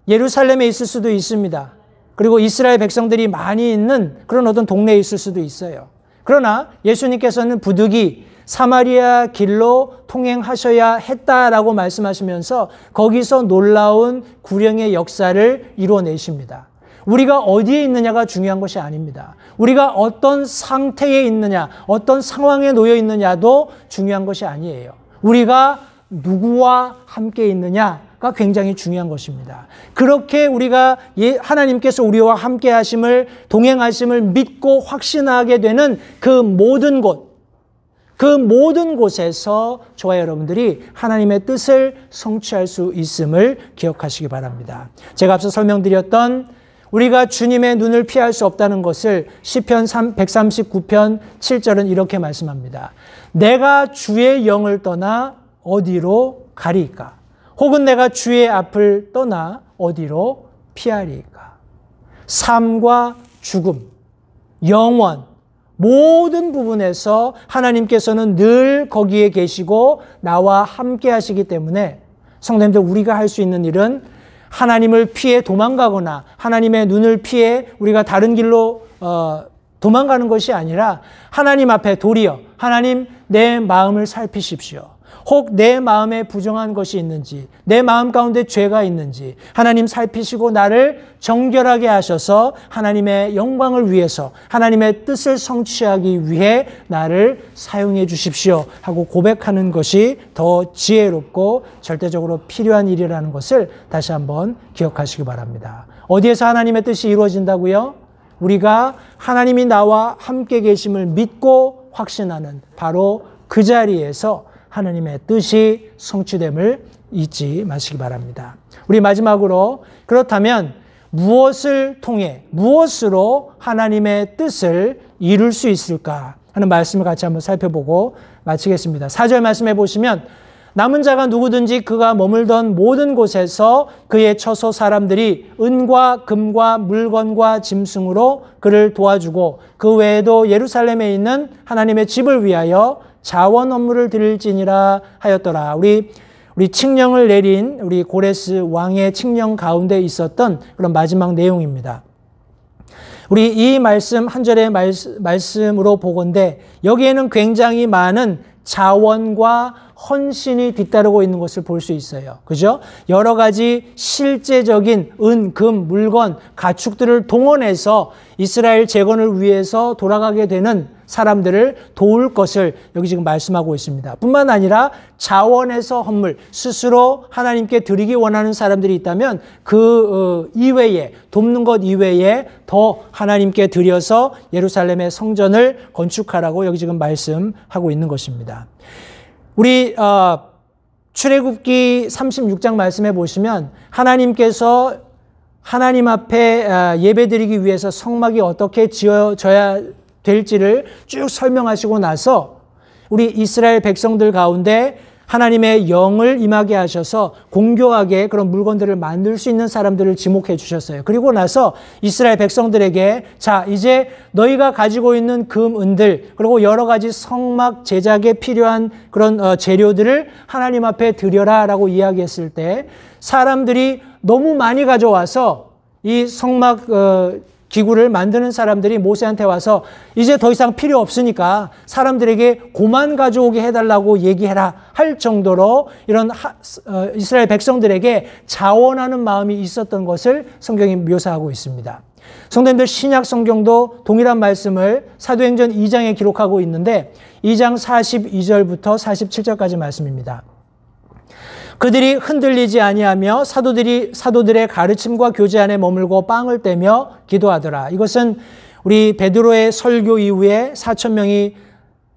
예루살렘에 있을 수도 있습니다. 그리고 이스라엘 백성들이 많이 있는 그런 어떤 동네에 있을 수도 있어요. 그러나 예수님께서는 부득이 사마리아 길로 통행하셔야 했다라고 말씀하시면서 거기서 놀라운 구령의 역사를 이루어내십니다. 우리가 어디에 있느냐가 중요한 것이 아닙니다. 우리가 어떤 상태에 있느냐, 어떤 상황에 놓여 있느냐도 중요한 것이 아니에요. 우리가 누구와 함께 있느냐가 굉장히 중요한 것입니다. 그렇게 우리가 하나님께서 우리와 함께 하심을, 동행하심을 믿고 확신하게 되는 그 모든 곳에서 저와 여러분들이 하나님의 뜻을 성취할 수 있음을 기억하시기 바랍니다. 제가 앞서 설명드렸던 우리가 주님의 눈을 피할 수 없다는 것을 시편 139편 7절은 이렇게 말씀합니다. 내가 주의 영을 떠나 어디로 가리이까? 혹은 내가 주의 앞을 떠나 어디로 피하리이까? 삶과 죽음, 영원, 모든 부분에서 하나님께서는 늘 거기에 계시고 나와 함께 하시기 때문에 성도님들, 우리가 할 수 있는 일은 하나님을 피해 도망가거나 하나님의 눈을 피해 우리가 다른 길로 도망가는 것이 아니라 하나님 앞에 도리어 하나님, 내 마음을 살피십시오. 혹 내 마음에 부정한 것이 있는지, 내 마음 가운데 죄가 있는지 하나님 살피시고 나를 정결하게 하셔서 하나님의 영광을 위해서, 하나님의 뜻을 성취하기 위해 나를 사용해 주십시오 하고 고백하는 것이 더 지혜롭고 절대적으로 필요한 일이라는 것을 다시 한번 기억하시기 바랍니다. 어디에서 하나님의 뜻이 이루어진다고요? 우리가 하나님이 나와 함께 계심을 믿고 확신하는 바로 그 자리에서 하나님의 뜻이 성취됨을 잊지 마시기 바랍니다. 우리 마지막으로 그렇다면 무엇을 통해 무엇으로 하나님의 뜻을 이룰 수 있을까 하는 말씀을 같이 한번 살펴보고 마치겠습니다. 4절 말씀해 보시면 남은 자가 누구든지 그가 머물던 모든 곳에서 그의 처소 사람들이 은과 금과 물건과 짐승으로 그를 도와주고 그 외에도 예루살렘에 있는 하나님의 집을 위하여 자원 업무를 드릴지니라 하였더라. 우리 칙령을 내린 우리 고레스 왕의 칙령 가운데 있었던 그런 마지막 내용입니다. 우리 이 말씀 한 절의 말씀으로 보건대 여기에는 굉장히 많은 자원과 헌신이 뒤따르고 있는 것을 볼 수 있어요. 그죠? 여러 가지 실제적인 은, 금, 물건, 가축들을 동원해서 이스라엘 재건을 위해서 돌아가게 되는 사람들을 도울 것을 여기 지금 말씀하고 있습니다. 뿐만 아니라 자원에서 헌물, 스스로 하나님께 드리기 원하는 사람들이 있다면 그 이외에, 돕는 것 이외에 더 하나님께 드려서 예루살렘의 성전을 건축하라고 여기 지금 말씀하고 있는 것입니다. 우리 출애굽기 36장 말씀해 보시면 하나님께서 하나님 앞에 예배드리기 위해서 성막이 어떻게 지어져야 될지를 쭉 설명하시고 나서 우리 이스라엘 백성들 가운데 하나님의 영을 임하게 하셔서 공교하게 그런 물건들을 만들 수 있는 사람들을 지목해 주셨어요. 그리고 나서 이스라엘 백성들에게 자, 이제 너희가 가지고 있는 금, 은들 그리고 여러 가지 성막 제작에 필요한 그런 재료들을 하나님 앞에 드려라 라고 이야기했을 때 사람들이 너무 많이 가져와서 이 성막 기구를 만드는 사람들이 모세한테 와서 이제 더 이상 필요 없으니까 사람들에게 고만 가져오게 해달라고 얘기해라 할 정도로 이런 이스라엘 백성들에게 자원하는 마음이 있었던 것을 성경이 묘사하고 있습니다. 성도님들 신약 성경도 동일한 말씀을 사도행전 2장에 기록하고 있는데 2장 42절부터 47절까지 말씀입니다. 그들이 흔들리지 아니하며 사도들의 가르침과 교제 안에 머물고 빵을 떼며 기도하더라. 이것은 우리 베드로의 설교 이후에 4,000명이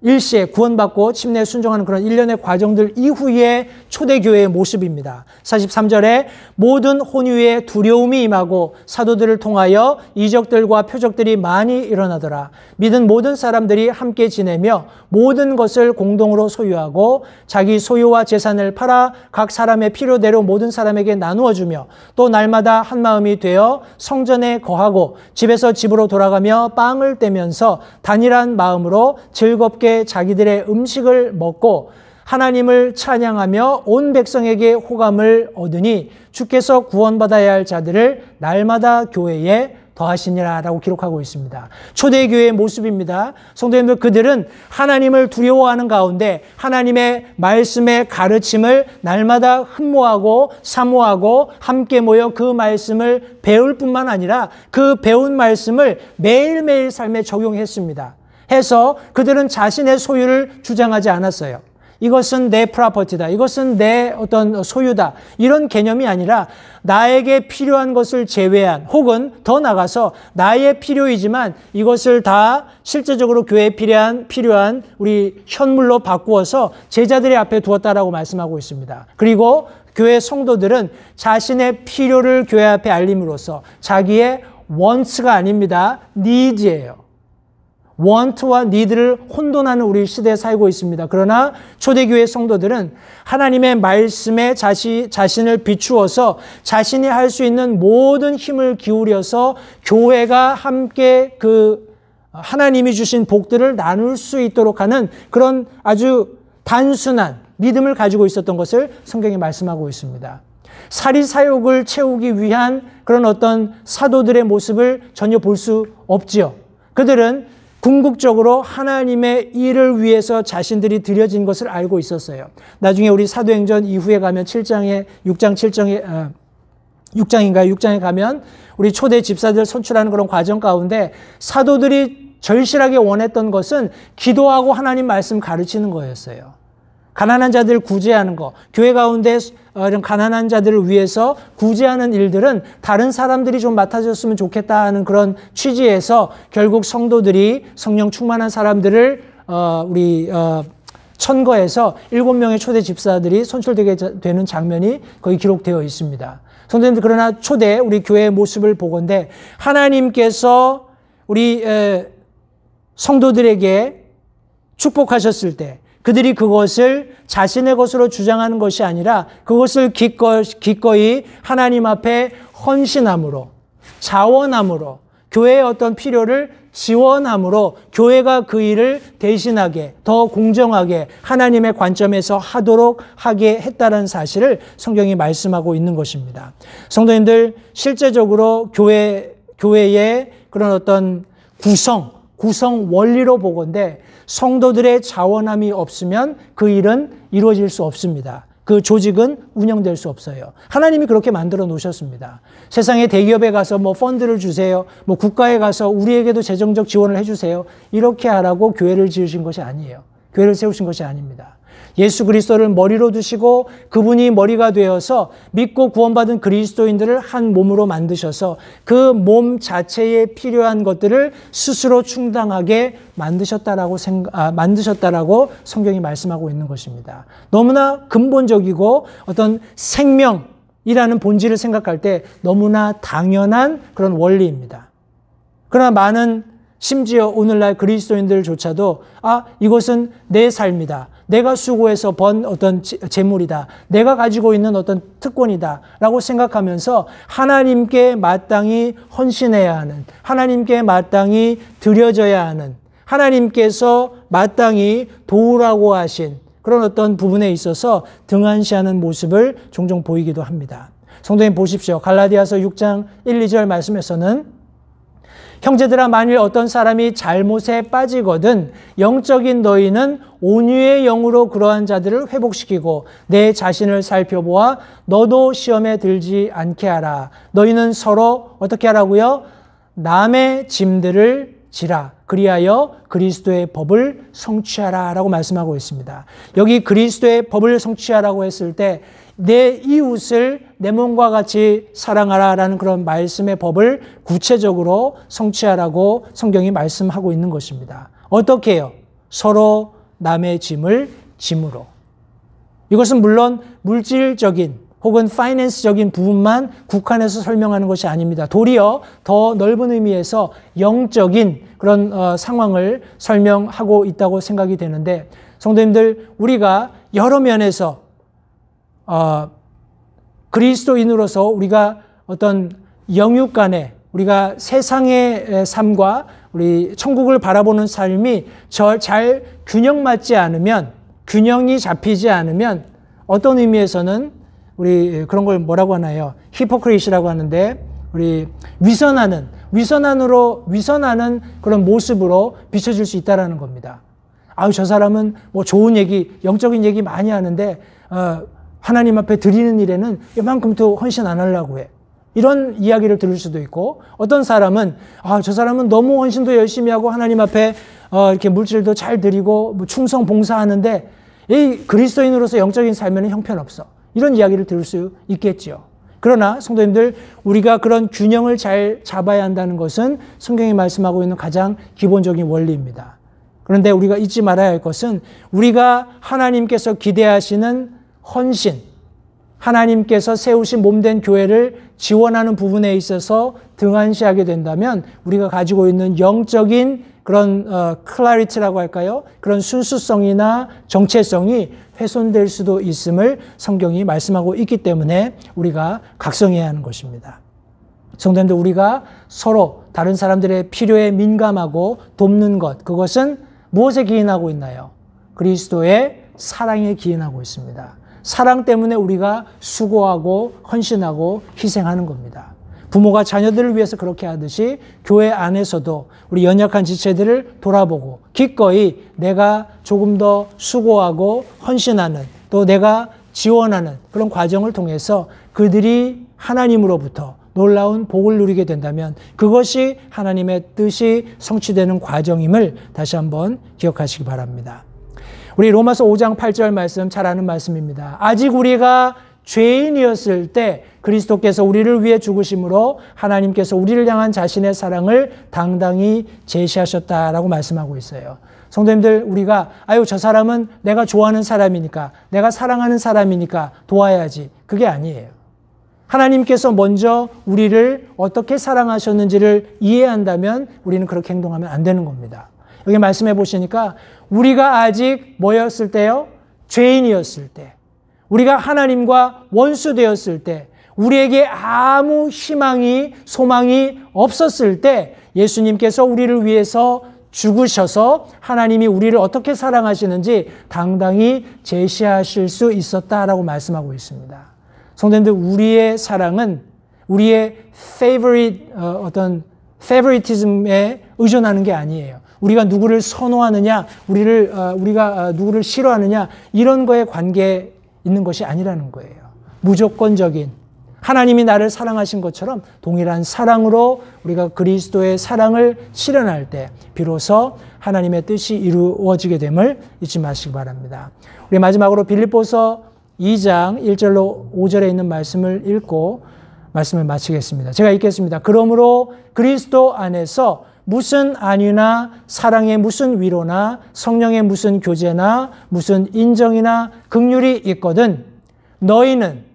일시에 구원받고 침례에 순종하는 그런 일련의 과정들 이후의 초대교회의 모습입니다. 43절에 모든 혼유에 두려움이 임하고 사도들을 통하여 이적들과 표적들이 많이 일어나더라. 믿은 모든 사람들이 함께 지내며 모든 것을 공동으로 소유하고 자기 소유와 재산을 팔아 각 사람의 필요대로 모든 사람에게 나누어 주며 또 날마다 한 마음이 되어 성전에 거하고 집에서 집으로 돌아가며 빵을 떼면서 단일한 마음으로 즐겁게 자기들의 음식을 먹고 하나님을 찬양하며 온 백성에게 호감을 얻으니 주께서 구원받아야 할 자들을 날마다 교회에 더하시니라 라고 기록하고 있습니다. 초대교회의 모습입니다. 성도님들 그들은 하나님을 두려워하는 가운데 하나님의 말씀의 가르침을 날마다 흠모하고 사모하고 함께 모여 그 말씀을 배울 뿐만 아니라 그 배운 말씀을 매일매일 삶에 적용했습니다. 해서 그들은 자신의 소유를 주장하지 않았어요. 이것은 내 프로퍼티다. 이것은 내 어떤 소유다. 이런 개념이 아니라 나에게 필요한 것을 제외한 혹은 더 나가서 나의 필요이지만 이것을 다 실제적으로 교회에 필요한 우리 현물로 바꾸어서 제자들의 앞에 두었다라고 말씀하고 있습니다. 그리고 교회 성도들은 자신의 필요를 교회 앞에 알림으로써 자기의 wants가 아닙니다. needs예요. want와 need를 혼돈하는 우리 시대에 살고 있습니다. 그러나 초대교회 성도들은 하나님의 말씀에 자신을 비추어서 자신이 할 수 있는 모든 힘을 기울여서 교회가 함께 그 하나님이 주신 복들을 나눌 수 있도록 하는 그런 아주 단순한 믿음을 가지고 있었던 것을 성경이 말씀하고 있습니다. 사리사욕을 채우기 위한 그런 어떤 사도들의 모습을 전혀 볼 수 없지요. 그들은 궁극적으로 하나님의 일을 위해서 자신들이 드려진 것을 알고 있었어요. 나중에 우리 사도행전 이후에 가면 6장에 가면 우리 초대 집사들 선출하는 그런 과정 가운데 사도들이 절실하게 원했던 것은 기도하고 하나님 말씀 가르치는 거였어요. 가난한 자들을 구제하는 거, 교회 가운데 이런 가난한 자들을 위해서 구제하는 일들은 다른 사람들이 좀 맡아줬으면 좋겠다 하는 그런 취지에서 결국 성도들이 성령 충만한 사람들을 천거에서 7명의 초대 집사들이 선출되게 되는 장면이 거기 기록되어 있습니다. 성도님들, 그러나 초대 우리 교회의 모습을 보건대 하나님께서 우리 성도들에게 축복하셨을 때 그들이 그것을 자신의 것으로 주장하는 것이 아니라 그것을 기꺼이 하나님 앞에 헌신함으로, 자원함으로, 교회의 어떤 필요를 지원함으로 교회가 그 일을 대신하게, 더 공정하게 하나님의 관점에서 하도록 하게 했다는 사실을 성경이 말씀하고 있는 것입니다. 성도님들, 실제적으로 교회의 그런 어떤 구성 원리로 보건대 성도들의 자원함이 없으면 그 일은 이루어질 수 없습니다. 그 조직은 운영될 수 없어요. 하나님이 그렇게 만들어 놓으셨습니다. 세상의 대기업에 가서 펀드를 주세요. 국가에 가서 우리에게도 재정적 지원을 해주세요. 이렇게 하라고 교회를 지으신 것이 아니에요. 교회를 세우신 것이 아닙니다. 예수 그리스도를 머리로 두시고 그분이 머리가 되어서 믿고 구원받은 그리스도인들을 한 몸으로 만드셔서 그 몸 자체에 필요한 것들을 스스로 충당하게 만드셨다라고 성경이 말씀하고 있는 것입니다. 너무나 근본적이고 어떤 생명이라는 본질을 생각할 때 너무나 당연한 그런 원리입니다. 그러나 심지어 오늘날 그리스도인들조차도 이것은 내 삶이다. 내가 수고해서 번 어떤 재물이다. 내가 가지고 있는 어떤 특권이다. 라고 생각하면서 하나님께 마땅히 헌신해야 하는, 하나님께 마땅히 드려져야 하는, 하나님께서 마땅히 도우라고 하신 그런 어떤 부분에 있어서 등한시하는 모습을 종종 보이기도 합니다. 성도님 보십시오. 갈라디아서 6장 1, 2절 말씀에서는 형제들아, 만일 어떤 사람이 잘못에 빠지거든 영적인 너희는 온유의 영으로 그러한 자들을 회복시키고 내 자신을 살펴보아 너도 시험에 들지 않게 하라. 너희는 서로 어떻게 하라고요? 남의 짐들을 지라. 그리하여 그리스도의 법을 성취하라 라고 말씀하고 있습니다. 여기 그리스도의 법을 성취하라고 했을 때 내 이웃을 내 몸과 같이 사랑하라 라는 그런 말씀의 법을 구체적으로 성취하라고 성경이 말씀하고 있는 것입니다. 어떻게 해요? 서로 남의 짐을 짐으로. 이것은 물론 물질적인 혹은 파이낸스적인 부분만 국한해서 설명하는 것이 아닙니다. 도리어 더 넓은 의미에서 영적인 그런 상황을 설명하고 있다고 생각이 되는데, 성도님들, 우리가 여러 면에서 그리스도인으로서 우리가 어떤 영육 간에 우리가 세상의 삶과 우리 천국을 바라보는 삶이 잘 균형맞지 않으면, 균형이 잡히지 않으면 어떤 의미에서는 우리 그런 걸 뭐라고 하나요? 히포크리시라고 하는데, 우리 위선하는 그런 모습으로 비춰질 수 있다라는 겁니다. 저 사람은 좋은 얘기, 영적인 얘기 많이 하는데 하나님 앞에 드리는 일에는 이만큼도 헌신 안 하려고 해. 이런 이야기를 들을 수도 있고, 어떤 사람은 저 사람은 너무 헌신도 열심히 하고 하나님 앞에 이렇게 물질도 잘 드리고 충성 봉사하는데 이 그리스도인으로서 영적인 삶에는 형편없어. 이런 이야기를 들을 수 있겠지요. 그러나 성도님들, 우리가 그런 균형을 잘 잡아야 한다는 것은 성경이 말씀하고 있는 가장 기본적인 원리입니다. 그런데 우리가 잊지 말아야 할 것은 우리가 하나님께서 기대하시는 헌신, 하나님께서 세우신 몸된 교회를 지원하는 부분에 있어서 등한시하게 된다면 우리가 가지고 있는 영적인 그런 클래리티라고 할까요? 그런 순수성이나 정체성이 훼손될 수도 있음을 성경이 말씀하고 있기 때문에 우리가 각성해야 하는 것입니다. 성도님들, 우리가 서로 다른 사람들의 필요에 민감하고 돕는 것, 그것은 무엇에 기인하고 있나요? 그리스도의 사랑에 기인하고 있습니다. 사랑 때문에 우리가 수고하고 헌신하고 희생하는 겁니다. 부모가 자녀들을 위해서 그렇게 하듯이 교회 안에서도 우리 연약한 지체들을 돌아보고 기꺼이 내가 조금 더 수고하고 헌신하는, 또 내가 지원하는 그런 과정을 통해서 그들이 하나님으로부터 놀라운 복을 누리게 된다면 그것이 하나님의 뜻이 성취되는 과정임을 다시 한번 기억하시기 바랍니다. 우리 로마서 5장 8절 말씀 잘 아는 말씀입니다. 아직 우리가 죄인이었을 때 그리스도께서 우리를 위해 죽으심으로 하나님께서 우리를 향한 자신의 사랑을 당당히 제시하셨다라고 말씀하고 있어요. 성도님들, 우리가 저 사람은 내가 좋아하는 사람이니까, 내가 사랑하는 사람이니까 도와야지. 그게 아니에요. 하나님께서 먼저 우리를 어떻게 사랑하셨는지를 이해한다면 우리는 그렇게 행동하면 안 되는 겁니다. 여기 말씀해 보시니까 우리가 아직 뭐였을 때요? 죄인이었을 때, 우리가 하나님과 원수되었을 때, 우리에게 아무 희망이, 소망이 없었을 때 예수님께서 우리를 위해서 죽으셔서 하나님이 우리를 어떻게 사랑하시는지 당당히 제시하실 수 있었다라고 말씀하고 있습니다. 성도님들, 우리의 사랑은 우리의 favoritism에 의존하는 게 아니에요. 우리가 누구를 선호하느냐, 우리가 누구를 싫어하느냐, 이런 거에 관계 있는 것이 아니라는 거예요. 무조건적인, 하나님이 나를 사랑하신 것처럼 동일한 사랑으로 우리가 그리스도의 사랑을 실현할 때 비로소 하나님의 뜻이 이루어지게 됨을 잊지 마시기 바랍니다. 우리 마지막으로 빌립보서 2장 1절로 5절에 있는 말씀을 읽고 말씀을 마치겠습니다. 제가 읽겠습니다. 그러므로 그리스도 안에서 무슨 안위나 사랑의 무슨 위로나 성령의 무슨 교제나 무슨 인정이나 긍휼이 있거든 너희는,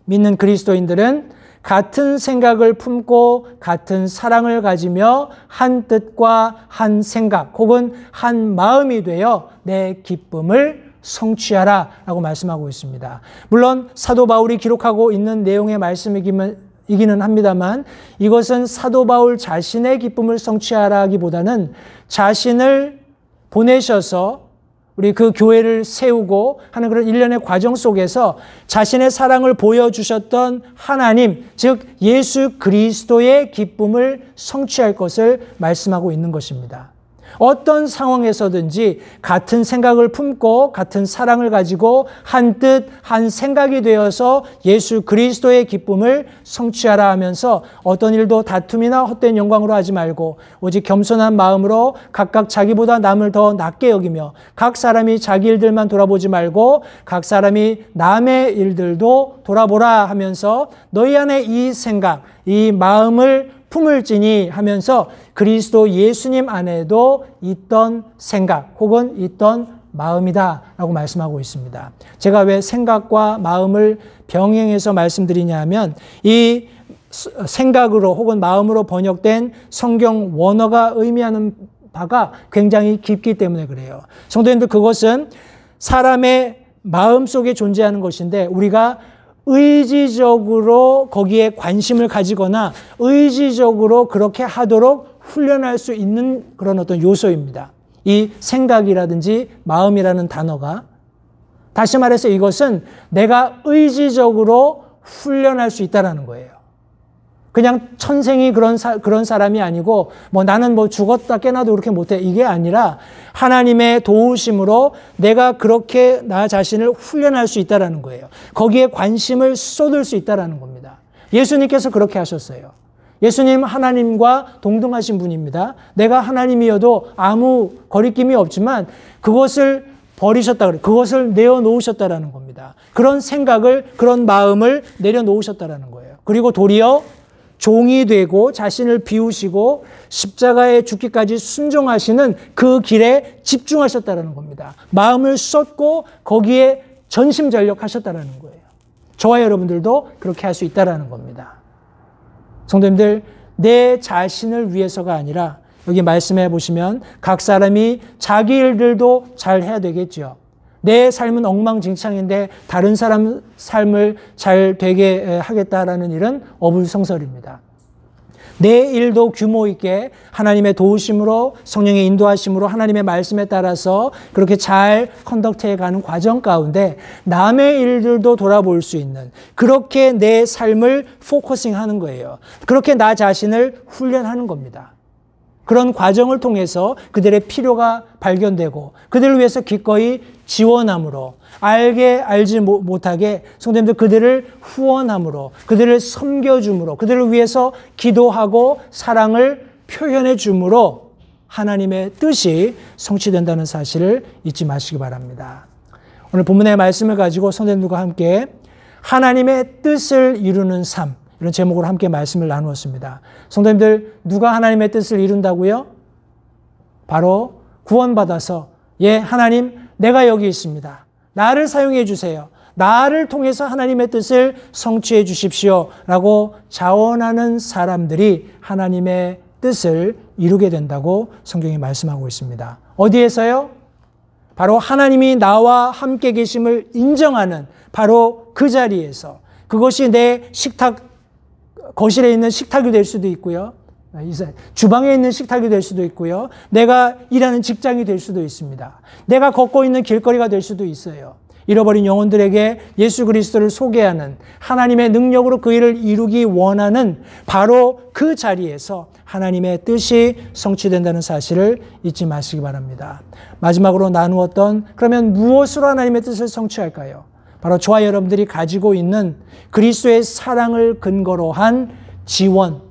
믿는 그리스도인들은 같은 생각을 품고 같은 사랑을 가지며 한 뜻과 한 생각 혹은 한 마음이 되어 내 기쁨을 성취하라 라고 말씀하고 있습니다. 물론 사도 바울이 기록하고 있는 내용의 말씀이기는 합니다만 이것은 사도 바울 자신의 기쁨을 성취하라기보다는 자신을 보내셔서 우리 그 교회를 세우고 하는 그런 일련의 과정 속에서 자신의 사랑을 보여주셨던 하나님, 즉 예수 그리스도의 기쁨을 성취할 것을 말씀하고 있는 것입니다. 어떤 상황에서든지 같은 생각을 품고 같은 사랑을 가지고 한 뜻, 한 생각이 되어서 예수 그리스도의 기쁨을 성취하라 하면서 어떤 일도 다툼이나 헛된 영광으로 하지 말고 오직 겸손한 마음으로 각각 자기보다 남을 더 낮게 여기며 각 사람이 자기 일들만 돌아보지 말고 각 사람이 남의 일들도 돌아보라 하면서 너희 안에 이 생각, 이 마음을 품을지니 하면서 그리스도 예수님 안에도 있던 생각 혹은 있던 마음이다 라고 말씀하고 있습니다. 제가 왜 생각과 마음을 병행해서 말씀드리냐 하면 이 생각으로 혹은 마음으로 번역된 성경 원어가 의미하는 바가 굉장히 깊기 때문에 그래요. 성도님들, 그것은 사람의 마음 속에 존재하는 것인데 우리가 의지적으로 거기에 관심을 가지거나 의지적으로 그렇게 하도록 훈련할 수 있는 그런 어떤 요소입니다. 이 생각이라든지 마음이라는 단어가, 다시 말해서 이것은 내가 의지적으로 훈련할 수 있다는 거예요. 그냥 천생이 그런 사람이 아니고 나는 죽었다 깨나도 그렇게 못해, 이게 아니라 하나님의 도우심으로 내가 그렇게 나 자신을 훈련할 수 있다는 거예요. 거기에 관심을 쏟을 수 있다는 겁니다. 예수님께서 그렇게 하셨어요. 예수님 하나님과 동등하신 분입니다. 내가 하나님이어도 아무 거리낌이 없지만 그것을 버리셨다 그래요. 그것을 내어놓으셨다는 겁니다. 그런 생각을, 그런 마음을 내려놓으셨다는 거예요. 그리고 도리어 종이 되고 자신을 비우시고 십자가에 죽기까지 순종하시는 그 길에 집중하셨다는 겁니다. 마음을 쏟고 거기에 전심전력하셨다는 거예요. 저와 여러분들도 그렇게 할 수 있다는 겁니다. 성도님들, 내 자신을 위해서가 아니라 여기 말씀해 보시면 각 사람이 자기 일들도 잘 해야 되겠죠. 내 삶은 엉망진창인데 다른 사람 삶을 잘 되게 하겠다라는 일은 어불성설입니다. 내 일도 규모 있게 하나님의 도우심으로, 성령의 인도하심으로 하나님의 말씀에 따라서 그렇게 잘 컨덕트해가는 과정 가운데 남의 일들도 돌아볼 수 있는, 그렇게 내 삶을 포커싱하는 거예요. 그렇게 나 자신을 훈련하는 겁니다. 그런 과정을 통해서 그들의 필요가 발견되고 그들을 위해서 기꺼이 지원함으로, 알지 못하게 성도님들 그들을 후원함으로, 그들을 섬겨줌으로, 그들을 위해서 기도하고 사랑을 표현해 줌으로 하나님의 뜻이 성취된다는 사실을 잊지 마시기 바랍니다. 오늘 본문의 말씀을 가지고 성도님들과 함께 하나님의 뜻을 이루는 삶, 이런 제목으로 함께 말씀을 나누었습니다. 성도님들, 누가 하나님의 뜻을 이룬다고요? 바로 구원받아서 하나님 내가 여기 있습니다. 나를 사용해 주세요. 나를 통해서 하나님의 뜻을 성취해 주십시오. 라고 자원하는 사람들이 하나님의 뜻을 이루게 된다고 성경이 말씀하고 있습니다. 어디에서요? 바로 하나님이 나와 함께 계심을 인정하는 바로 그 자리에서, 그것이 내 식탁, 거실에 있는 식탁이 될 수도 있고요. 주방에 있는 식탁이 될 수도 있고요. 내가 일하는 직장이 될 수도 있습니다. 내가 걷고 있는 길거리가 될 수도 있어요. 잃어버린 영혼들에게 예수 그리스도를 소개하는, 하나님의 능력으로 그 일을 이루기 원하는 바로 그 자리에서 하나님의 뜻이 성취된다는 사실을 잊지 마시기 바랍니다. 마지막으로 나누었던, 그러면 무엇으로 하나님의 뜻을 성취할까요? 바로 저와 여러분들이 가지고 있는 그리스도의 사랑을 근거로 한 지원,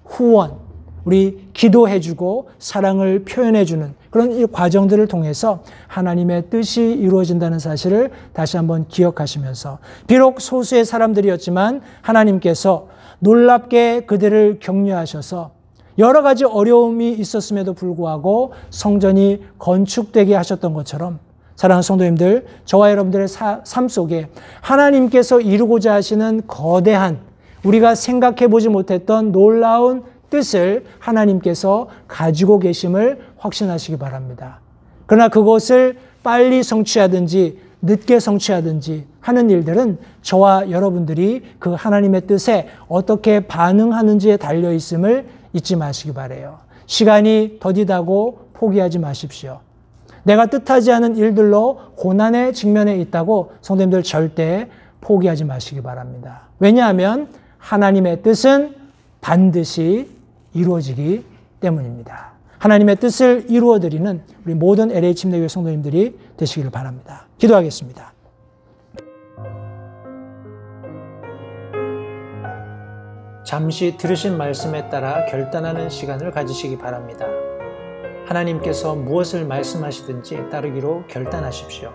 후원, 우리 기도해주고 사랑을 표현해주는 그런 이 과정들을 통해서 하나님의 뜻이 이루어진다는 사실을 다시 한번 기억하시면서, 비록 소수의 사람들이었지만 하나님께서 놀랍게 그들을 격려하셔서 여러 가지 어려움이 있었음에도 불구하고 성전이 건축되게 하셨던 것처럼, 사랑하는 성도님들, 저와 여러분들의 삶 속에 하나님께서 이루고자 하시는 거대한, 우리가 생각해보지 못했던 놀라운 뜻을 하나님께서 가지고 계심을 확신하시기 바랍니다. 그러나 그것을 빨리 성취하든지 늦게 성취하든지 하는 일들은 저와 여러분들이 그 하나님의 뜻에 어떻게 반응하는지에 달려 있음을 잊지 마시기 바라요. 시간이 더디다고 포기하지 마십시오. 내가 뜻하지 않은 일들로 고난에 직면해 있다고 성도님들 절대 포기하지 마시기 바랍니다. 왜냐하면 하나님의 뜻은 반드시 이루어지기 때문입니다. 하나님의 뜻을 이루어드리는 우리 모든 LH침례교회 성도님들이 되시기를 바랍니다. 기도하겠습니다. 잠시 들으신 말씀에 따라 결단하는 시간을 가지시기 바랍니다. 하나님께서 무엇을 말씀하시든지 따르기로 결단하십시오.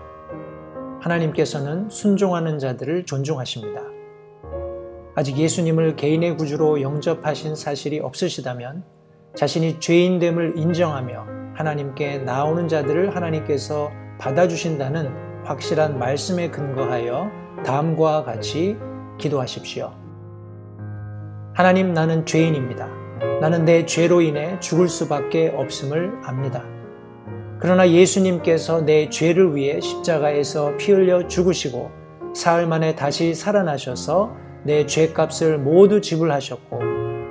하나님께서는 순종하는 자들을 존중하십니다. 아직 예수님을 개인의 구주로 영접하신 사실이 없으시다면 자신이 죄인됨을 인정하며 하나님께 나오는 자들을 하나님께서 받아주신다는 확실한 말씀에 근거하여 다음과 같이 기도하십시오. 하나님, 나는 죄인입니다. 나는 내 죄로 인해 죽을 수밖에 없음을 압니다. 그러나 예수님께서 내 죄를 위해 십자가에서 피 흘려 죽으시고 사흘 만에 다시 살아나셔서 내 죄값을 모두 지불하셨고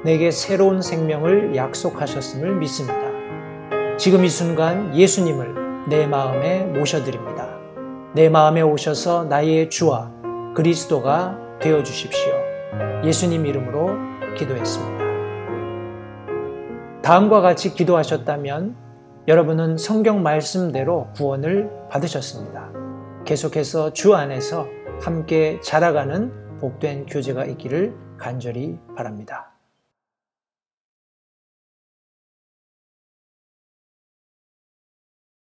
내게 새로운 생명을 약속하셨음을 믿습니다. 지금 이 순간 예수님을 내 마음에 모셔드립니다. 내 마음에 오셔서 나의 주와 그리스도가 되어주십시오. 예수님 이름으로 기도했습니다. 다음과 같이 기도하셨다면 여러분은 성경 말씀대로 구원을 받으셨습니다. 계속해서 주 안에서 함께 자라가는 복된 교제가 있기를 간절히 바랍니다.